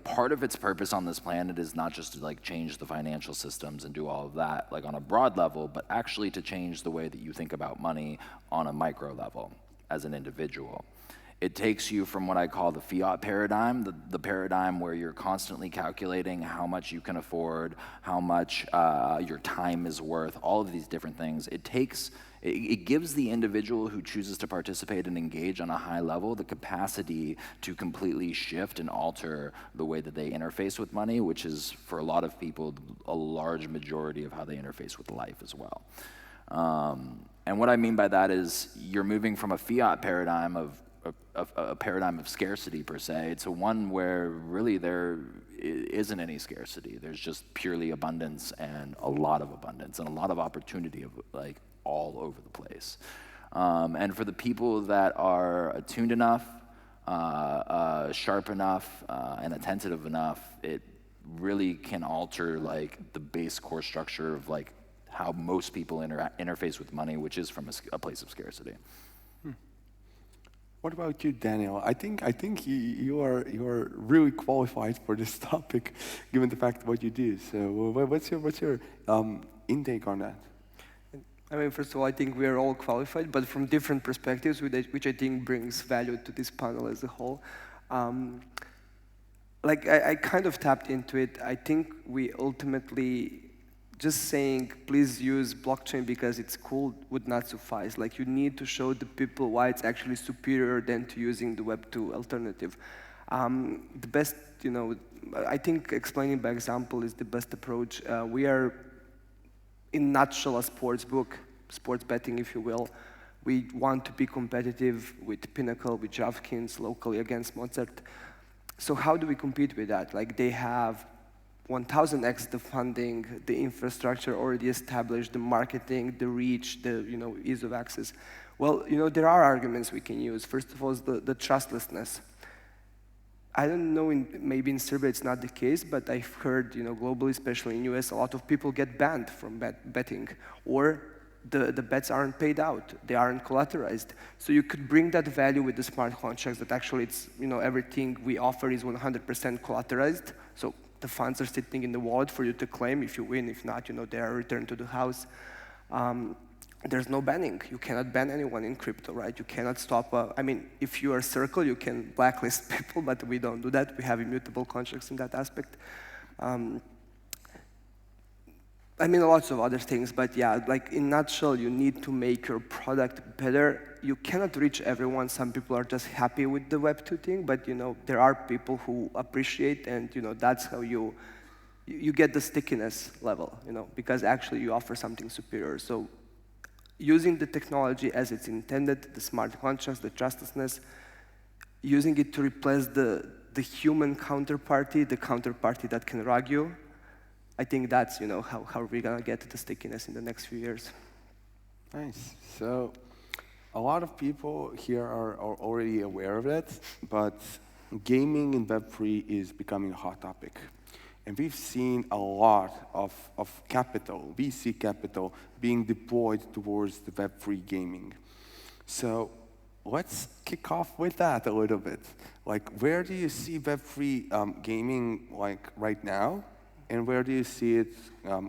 Speaker 3: part of its purpose on this planet is not just to change the financial systems and do all of that on a broad level, but actually to change the way that you think about money on a micro level as an individual. It takes you from what I call the fiat paradigm, the paradigm where you're constantly calculating how much you can afford, how much your time is worth, all of these different things. It gives the individual who chooses to participate and engage on a high level the capacity to completely shift and alter the way that they interface with money, which is, for a lot of people, a large majority of how they interface with life as well. And what I mean by that is you're moving from a fiat paradigm of a paradigm of scarcity per se to one where really there isn't any scarcity. There's just purely abundance and a lot of abundance and a lot of opportunity of like all over the place. And for the people that are attuned enough, sharp enough, and attentive enough, it really can alter like the base core structure of like how most people interface with money, which is from a place of scarcity.
Speaker 1: What about you, Danijel? I think you are really qualified for this topic, given the fact what you do. So, what's your intake on that?
Speaker 4: I mean, first of all, I think we are all qualified, but from different perspectives, which I think brings value to this panel as a whole. Like I kind of tapped into it. I think we ultimately just saying, please use blockchain because it's cool would not suffice. Like you need to show the people why it's actually superior than to using the Web2 alternative. The best, I think explaining by example is the best approach. We are, in a nutshell, a sports book, sports betting, if you will. We want to be competitive with Pinnacle, with DraftKings, locally against Mozart. So how do we compete with that? Like they have 1000x the funding, the infrastructure already established, the marketing, the reach, the ease of access. Well, there are arguments we can use. First of all, is the trustlessness. I don't know, maybe in Serbia it's not the case, but I've heard, globally, especially in US, a lot of people get banned from betting, or the bets aren't paid out, they aren't collateralized. So you could bring that value with the smart contracts that actually it's, everything we offer is 100% collateralized. So the funds are sitting in the wallet for you to claim. If you win, if not, they are returned to the house. There's no banning. You cannot ban anyone in crypto, right? You cannot stop. I mean, if you are Circle, you can blacklist people, but we don't do that. We have immutable contracts in that aspect. I mean, lots of other things, but yeah, like in a nutshell, you need to make your product better. You cannot reach everyone. Some people are just happy with the Web2 thing, but there are people who appreciate, and that's how you get the stickiness level, because actually you offer something superior. So using the technology as it's intended, the smart contracts, the trustlessness, using it to replace the human counterparty, the counterparty that can rug you, I think that's how we're gonna get to the stickiness in the next few years.
Speaker 1: Nice. So a lot of people here are already aware of it, but gaming in Web3 is becoming a hot topic. And we've seen a lot of capital, VC capital, being deployed towards the Web3 gaming. So let's kick off with that a little bit. Like, where do you see Web3 gaming like right now? And where do you see it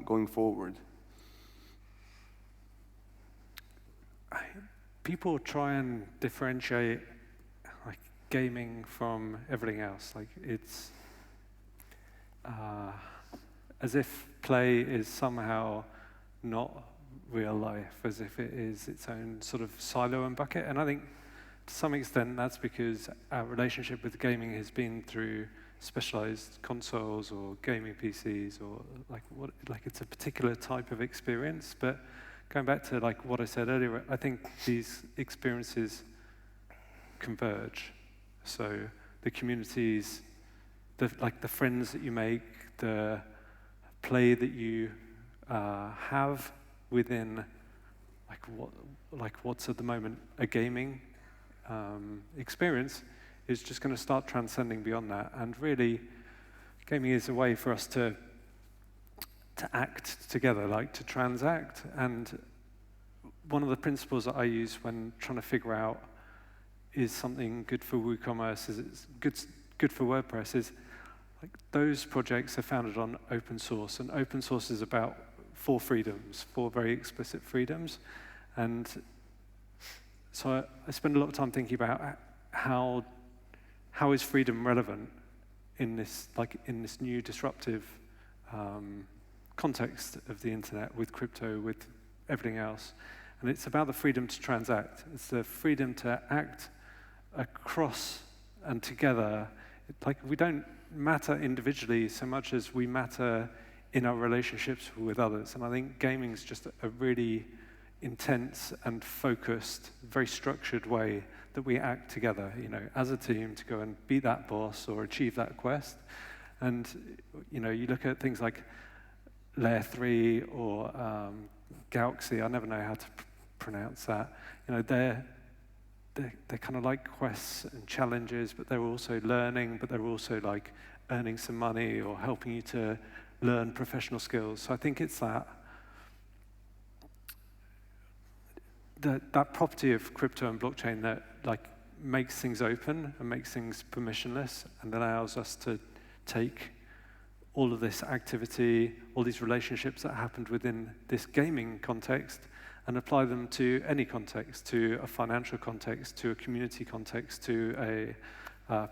Speaker 1: going forward?
Speaker 2: People try and differentiate like gaming from everything else. Like it's as if play is somehow not real life, as if it is its own sort of silo and bucket. And I think to some extent that's because our relationship with gaming has been through specialized consoles or gaming PCs, or like it's a particular type of experience. But going back to like what I said earlier, I think these experiences converge. So the communities, the friends that you make, the play that you have within what's at the moment a gaming experience is just going to start transcending beyond that. And really, gaming is a way for us to act together, like to transact. And one of the principles that I use when trying to figure out is something good for WooCommerce, is it's good for WordPress, is like those projects are founded on open source. And open source is about 4 freedoms, 4 very explicit freedoms. And so I spend a lot of time thinking about how is freedom relevant in this new disruptive context of the internet with crypto, with everything else? And it's about the freedom to transact. It's the freedom to act across and together. Like, we don't matter individually so much as we matter in our relationships with others. And I think gaming is just a really intense and focused, very structured way that we act together, as a team to go and beat that boss or achieve that quest. And, you look at things like Layer 3 or Galaxy, I never know how to pronounce that. They're kind of like quests and challenges, but they're also learning, but they're also like earning some money or helping you to learn professional skills. So I think it's that property of crypto and blockchain that like makes things open and makes things permissionless and allows us to take all of this activity, all these relationships that happened within this gaming context and apply them to any context, to a financial context, to a community context, to a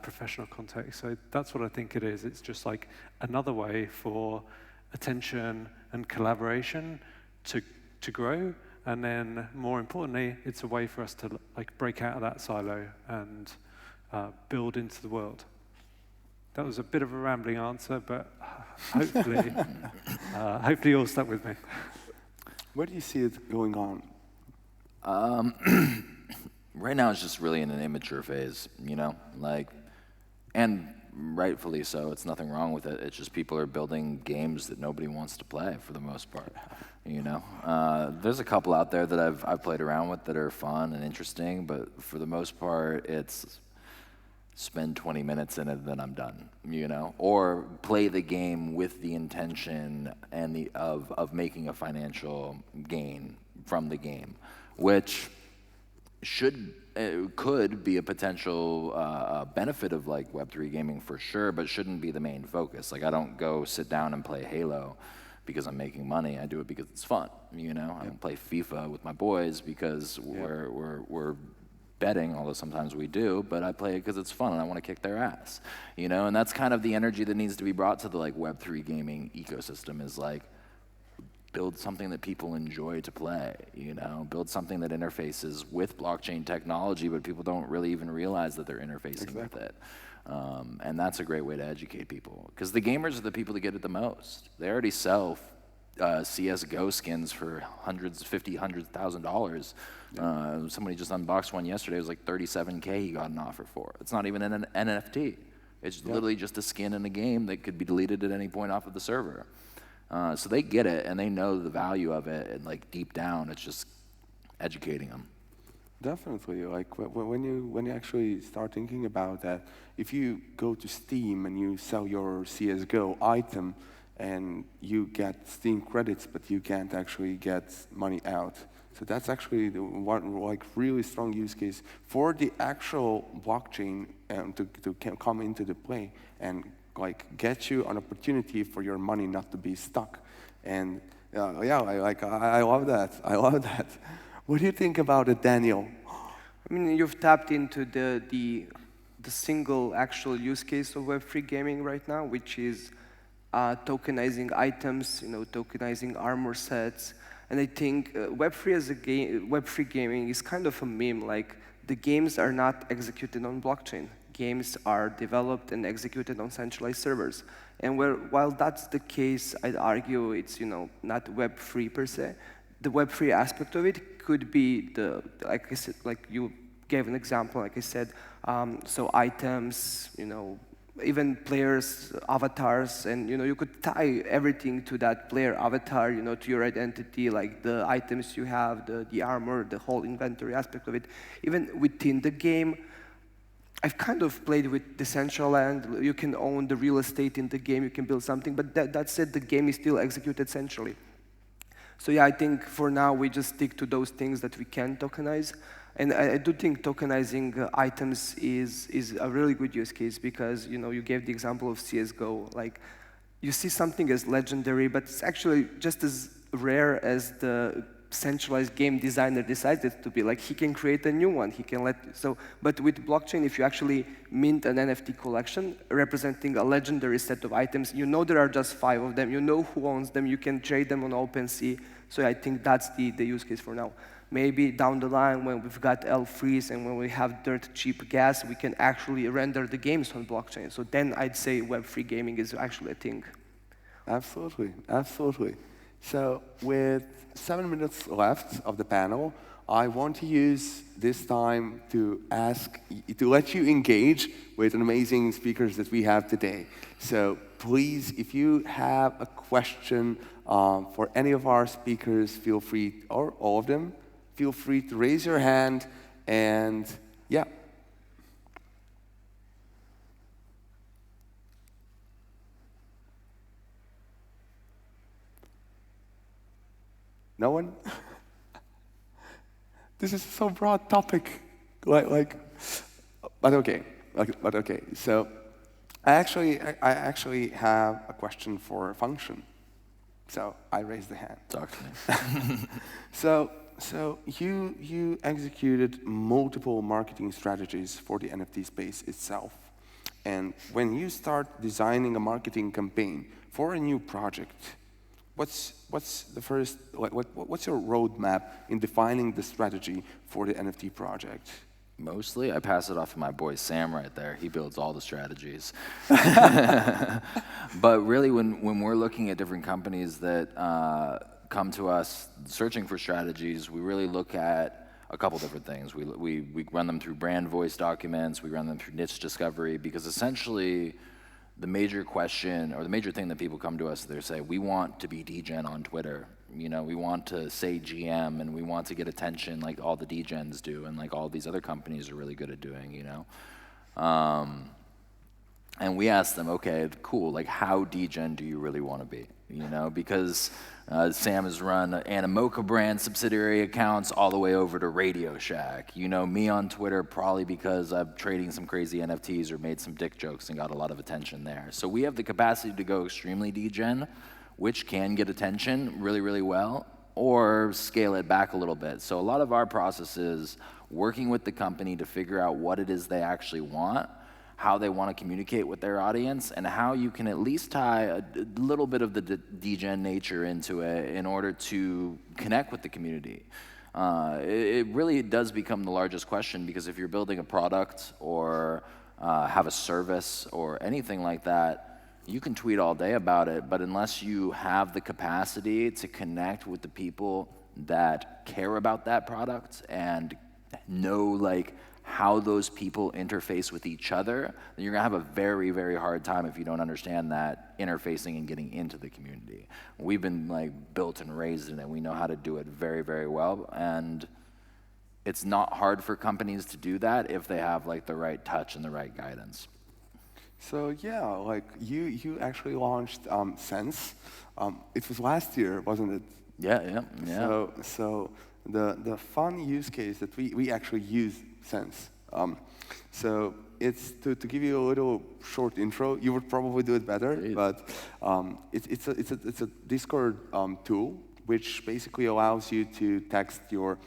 Speaker 2: professional context. So that's what I think it is. It's just like another way for attention and collaboration to grow. And then, more importantly, it's a way for us to like break out of that silo and build into the world. That was a bit of a rambling answer, but hopefully, hopefully you all stuck with me.
Speaker 1: Where do you see it going on?
Speaker 3: Right now, it's just really in an immature phase, and rightfully so. It's nothing wrong with it. It's just people are building games that nobody wants to play for the most part. There's a couple out there that I've played around with that are fun and interesting, but for the most part, it's spend 20 minutes in it, then I'm done. Or play the game with the intention and of making a financial gain from the game, which could be a potential benefit of like Web3 gaming for sure, but shouldn't be the main focus. Like, I don't go sit down and play Halo because I'm making money. I do it because it's fun. I don't play FIFA with my boys because we're betting, although sometimes we do, but I play it because it's fun and I want to kick their ass. And that's kind of the energy that needs to be brought to the like Web3 gaming ecosystem, is like, build something that people enjoy to play, build something that interfaces with blockchain technology, but people don't really even realize that they're interfacing with it. And that's a great way to educate people, because the gamers are the people that get it the most. They already sell CSGO skins for $100,000. Somebody just unboxed one yesterday. It was like $37K he got an offer for. It's not even an NFT. It's literally just a skin in a game that could be deleted at any point off of the server. So they get it, and they know the value of it, and like deep down, it's just educating them.
Speaker 1: Definitely. Like when you actually start thinking about that, if you go to Steam and you sell your CS:GO item, and you get Steam credits, but you can't actually get money out. So that's actually the one like really strong use case for the actual blockchain to come into the play and like get you an opportunity for your money not to be stuck. And I love that. I love that. What do you think about it, Danijel?
Speaker 4: I mean, you've tapped into the single actual use case of Web3 gaming right now, which is tokenizing items, tokenizing armor sets. And I think Web3 gaming is kind of a meme. Like, the games are not executed on blockchain. Games are developed and executed on centralized servers. And while that's the case, I'd argue it's not Web3 per se. The Web3 aspect of it could be like I said, like you gave an example, like I said, so items, even players' avatars, and you could tie everything to that player avatar, to your identity, like the items you have, the armor, the whole inventory aspect of it. Even within the game, I've kind of played with Decentraland. You can own the real estate in the game, you can build something, but that said, the game is still executed centrally. So yeah, I think for now we just stick to those things that we can tokenize. And I do think tokenizing items is a really good use case, because you gave the example of CS:GO. Like, you see something as legendary, but it's actually just as rare as the centralized game designer decides it to be. Like, he can create a new one. He can but with blockchain, if you actually mint an NFT collection representing a legendary set of items, you know there are just 5 of them. You know who owns them. You can trade them on OpenSea. So I think that's the use case for now. Maybe down the line, when we've got L-freeze and when we have dirt cheap gas, we can actually render the games on blockchain. So then I'd say Web3 gaming is actually a thing.
Speaker 1: Absolutely, absolutely. So with 7 minutes left of the panel, I want to use this time to let you engage with an amazing speakers that we have today. So please, if you have a question for any of our speakers, feel free, or all of them, feel free to raise your hand, and yeah. No one? This is so broad topic, but okay, but okay. So, I actually have a question for Fxnction. So I raised the hand.
Speaker 3: Talk to me.
Speaker 1: So you executed multiple marketing strategies for the NFT space itself, and when you start designing a marketing campaign for a new project, what's the first? What's your roadmap in defining the strategy for the NFT project?
Speaker 3: Mostly, I pass it off to my boy Sam right there. He builds all the strategies. But really, when we're looking at different companies that come to us searching for strategies, we really look at a couple different things. We run them through brand voice documents. We run them through niche discovery, because essentially, the major question, or the major thing that people come to us, they say, we want to be degen on Twitter. You know, we want to say GM, and we want to get attention like all the degens do, and like all these other companies are really good at doing, you know. And we ask them, okay, cool, like how degen do you really want to be? You know, because Sam has run Animoca brand subsidiary accounts all the way over to Radio Shack. You know, me on Twitter probably because I'm trading some crazy NFTs or made some dick jokes and got a lot of attention there. So we have the capacity to go extremely degen, which can get attention really, really well, or scale it back a little bit. So a lot of our process is working with the company to figure out what it is they actually want, how they want to communicate with their audience, and how you can at least tie a little bit of the degen nature into it in order to connect with the community. It really does become the largest question, because if you're building a product or have a service or anything like that, you can tweet all day about it, but unless you have the capacity to connect with the people that care about that product and know like how those people interface with each other, then you're gonna have a very, very hard time if you don't understand that interfacing and getting into the community. We've been like built and raised in it. We know how to do it very, very well, and it's not hard for companies to do that if they have like the right touch and the right guidance.
Speaker 1: So yeah, like you actually launched Sense. It was last year, wasn't it?
Speaker 3: Yeah.
Speaker 1: So the fun use case that we actually use Sense. So it's to give you a little short intro. You would probably do it better, please. But it's a Discord tool which basically allows you to text your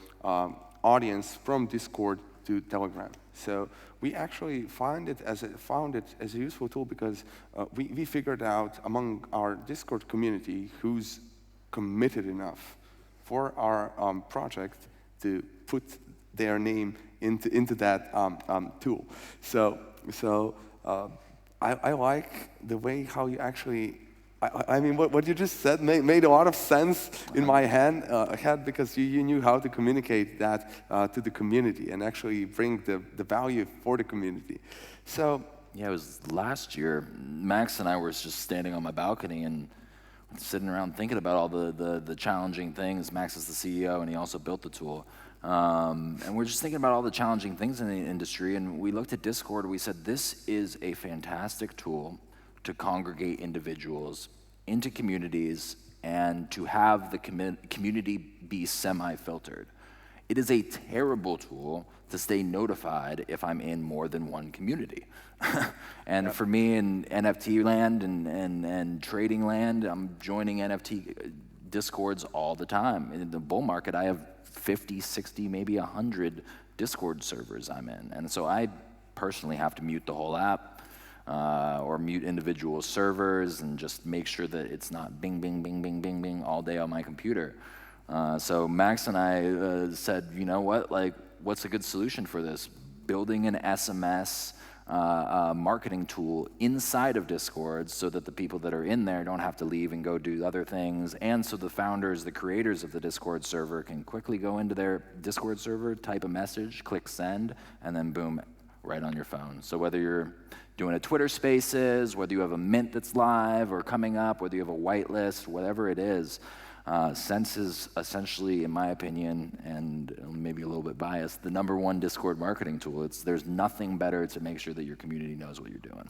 Speaker 1: audience from Discord to Telegram. So we actually found it as a useful tool because we figured out among our Discord community who's committed enough for our project to put their name into that tool. So I like the way how you actually. I mean, what you just said made a lot of sense in my head because you knew how to communicate that to the community and actually bring the value for the community. So
Speaker 3: yeah, it was last year. Max and I were just standing on my balcony and sitting around thinking about all the challenging things. Max is the CEO and he also built the tool. And we're just thinking about all the challenging things in the industry, and we looked at Discord and we said, this is a fantastic tool to congregate individuals into communities and to have the community be semi-filtered. It is a terrible tool to stay notified if I'm in more than one community. And for me in NFT land and trading land, I'm joining NFT Discords all the time. In the bull market, I have 50, 60, maybe 100 Discord servers I'm in. And so I personally have to mute the whole app or mute individual servers and just make sure that it's not bing, bing, bing, bing, bing, bing all day on my computer. So Max and I said, you know what, like, what's a good solution for this? Building an SMS marketing tool inside of Discord so that the people that are in there don't have to leave and go do other things, and so the founders, the creators of the Discord server can quickly go into their Discord server, type a message, click send, and then boom, right on your phone. So whether you're doing a Twitter Spaces, whether you have a mint that's live or coming up, whether you have a whitelist, whatever it is, Sense is essentially, in my opinion, and maybe a little bit biased, the #1 Discord marketing tool. There's nothing better to make sure that your community knows what you're doing.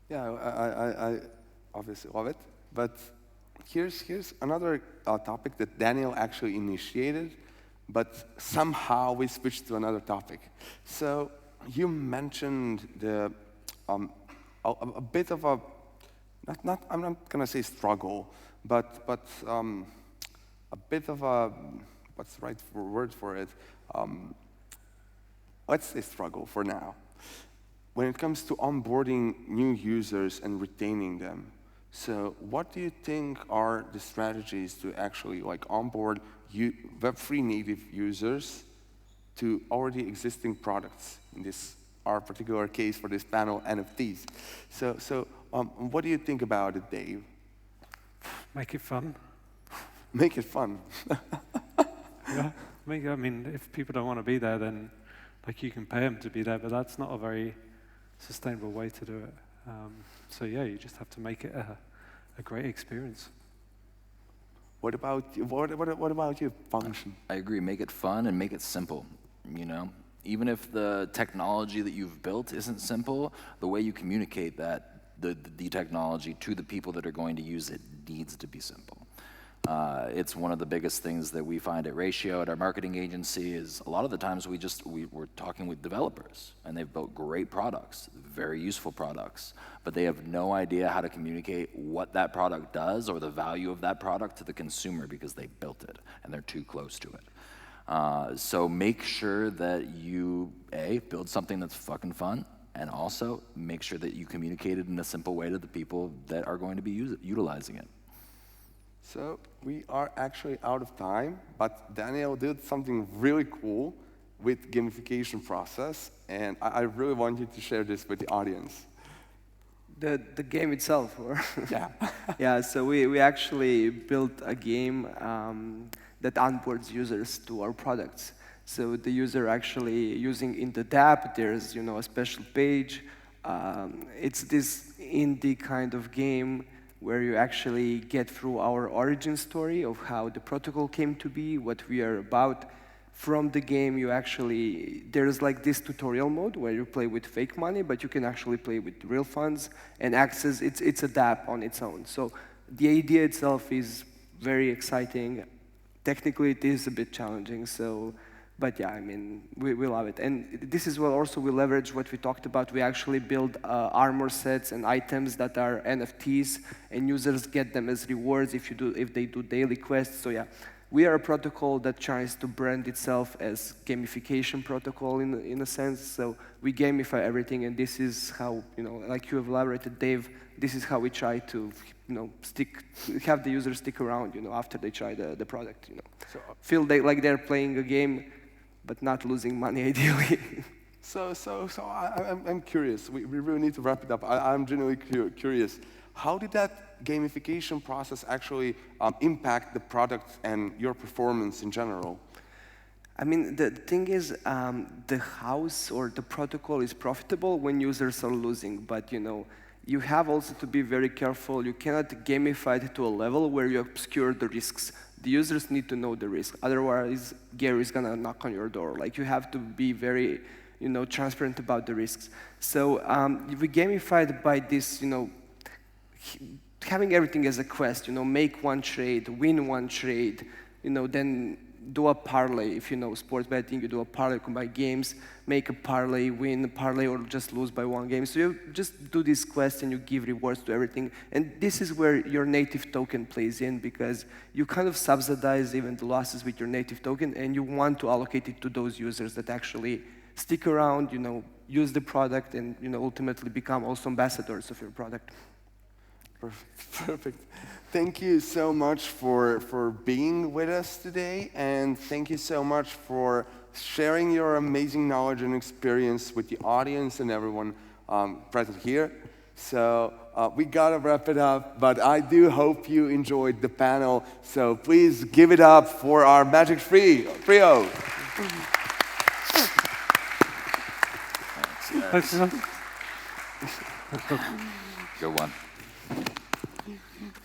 Speaker 1: Yeah, I obviously love it. But here's another topic that Danijel actually initiated, but somehow we switched to another topic. So you mentioned a bit of a, I'm not gonna say struggle, but a bit of a, what's the right word for it? Let's say struggle for now. When it comes to onboarding new users and retaining them. So what do you think are the strategies to actually like onboard Web3 native users to already existing products? In this, our particular case for this panel, NFTs. So what do you think about it, Dave?
Speaker 2: Make it fun.
Speaker 1: Make it fun.
Speaker 2: Yeah, I mean, if people don't want to be there, then like you can pay them to be there, but that's not a very sustainable way to do it. So yeah, you just have to make it a great experience.
Speaker 1: What about you? What about you, Fxnction?
Speaker 3: I agree. Make it fun and make it simple. You know, even if the technology that you've built isn't simple, the way you communicate that the technology to the people that are going to use it needs to be simple. It's one of the biggest things that we find at Ratio, at our marketing agency, is a lot of the times we're talking with developers, and they've built great products, very useful products, but they have no idea how to communicate what that product does or the value of that product to the consumer because they built it, and they're too close to it. So make sure that you, A, build something that's fucking fun, and also make sure that you communicate it in a simple way to the people that are going to be utilizing it.
Speaker 1: So we are actually out of time, but Danijel did something really cool with gamification process, and I really want you to share this with the audience.
Speaker 4: The game itself, or?
Speaker 1: Yeah.
Speaker 4: Yeah, so we actually built a game that onboards users to our products. So the user actually using in the app, there's a special page. It's this indie kind of game where you actually get through our origin story of how the protocol came to be, what we are about. From the game, there's like this tutorial mode where you play with fake money, but you can actually play with real funds and access, it's a dApp on its own. So the idea itself is very exciting. Technically, it is a bit challenging, but yeah, I mean, we love it. And this is where also we leverage what we talked about. We actually build armor sets and items that are NFTs, and users get them as rewards if they do daily quests. So yeah, we are a protocol that tries to brand itself as gamification protocol in a sense. So we gamify everything, and this is how, like you have elaborated, Dave, this is how we try to, have the users stick around, after they try the product, So feel like they're playing a game, but not losing money, ideally.
Speaker 1: So I'm curious. We really need to wrap it up. I'm genuinely curious. How did that gamification process actually impact the product and your performance in general?
Speaker 4: I mean, the thing is, the house or the protocol is profitable when users are losing, but you have also to be very careful. You cannot gamify it to a level where you obscure the risks. The users need to know the risk. Otherwise, Gary's gonna knock on your door. Like, you have to be very, transparent about the risks. So we gamified by this, having everything as a quest. Make one trade, win one trade, then do a parlay. If you know sports betting, you do a parlay, you can buy games, make a parlay, win a parlay, or just lose by one game. So you just do this quest and you give rewards to everything. And this is where your native token plays in, because you kind of subsidize even the losses with your native token, and you want to allocate it to those users that actually stick around, use the product, and ultimately become also ambassadors of your product.
Speaker 1: Perfect. Thank you so much for being with us today, and thank you so much for sharing your amazing knowledge and experience with the audience and everyone present here. So we gotta wrap it up, but I do hope you enjoyed the panel. So please give it up for our Magic Trio.
Speaker 2: Thanks.
Speaker 3: Good one.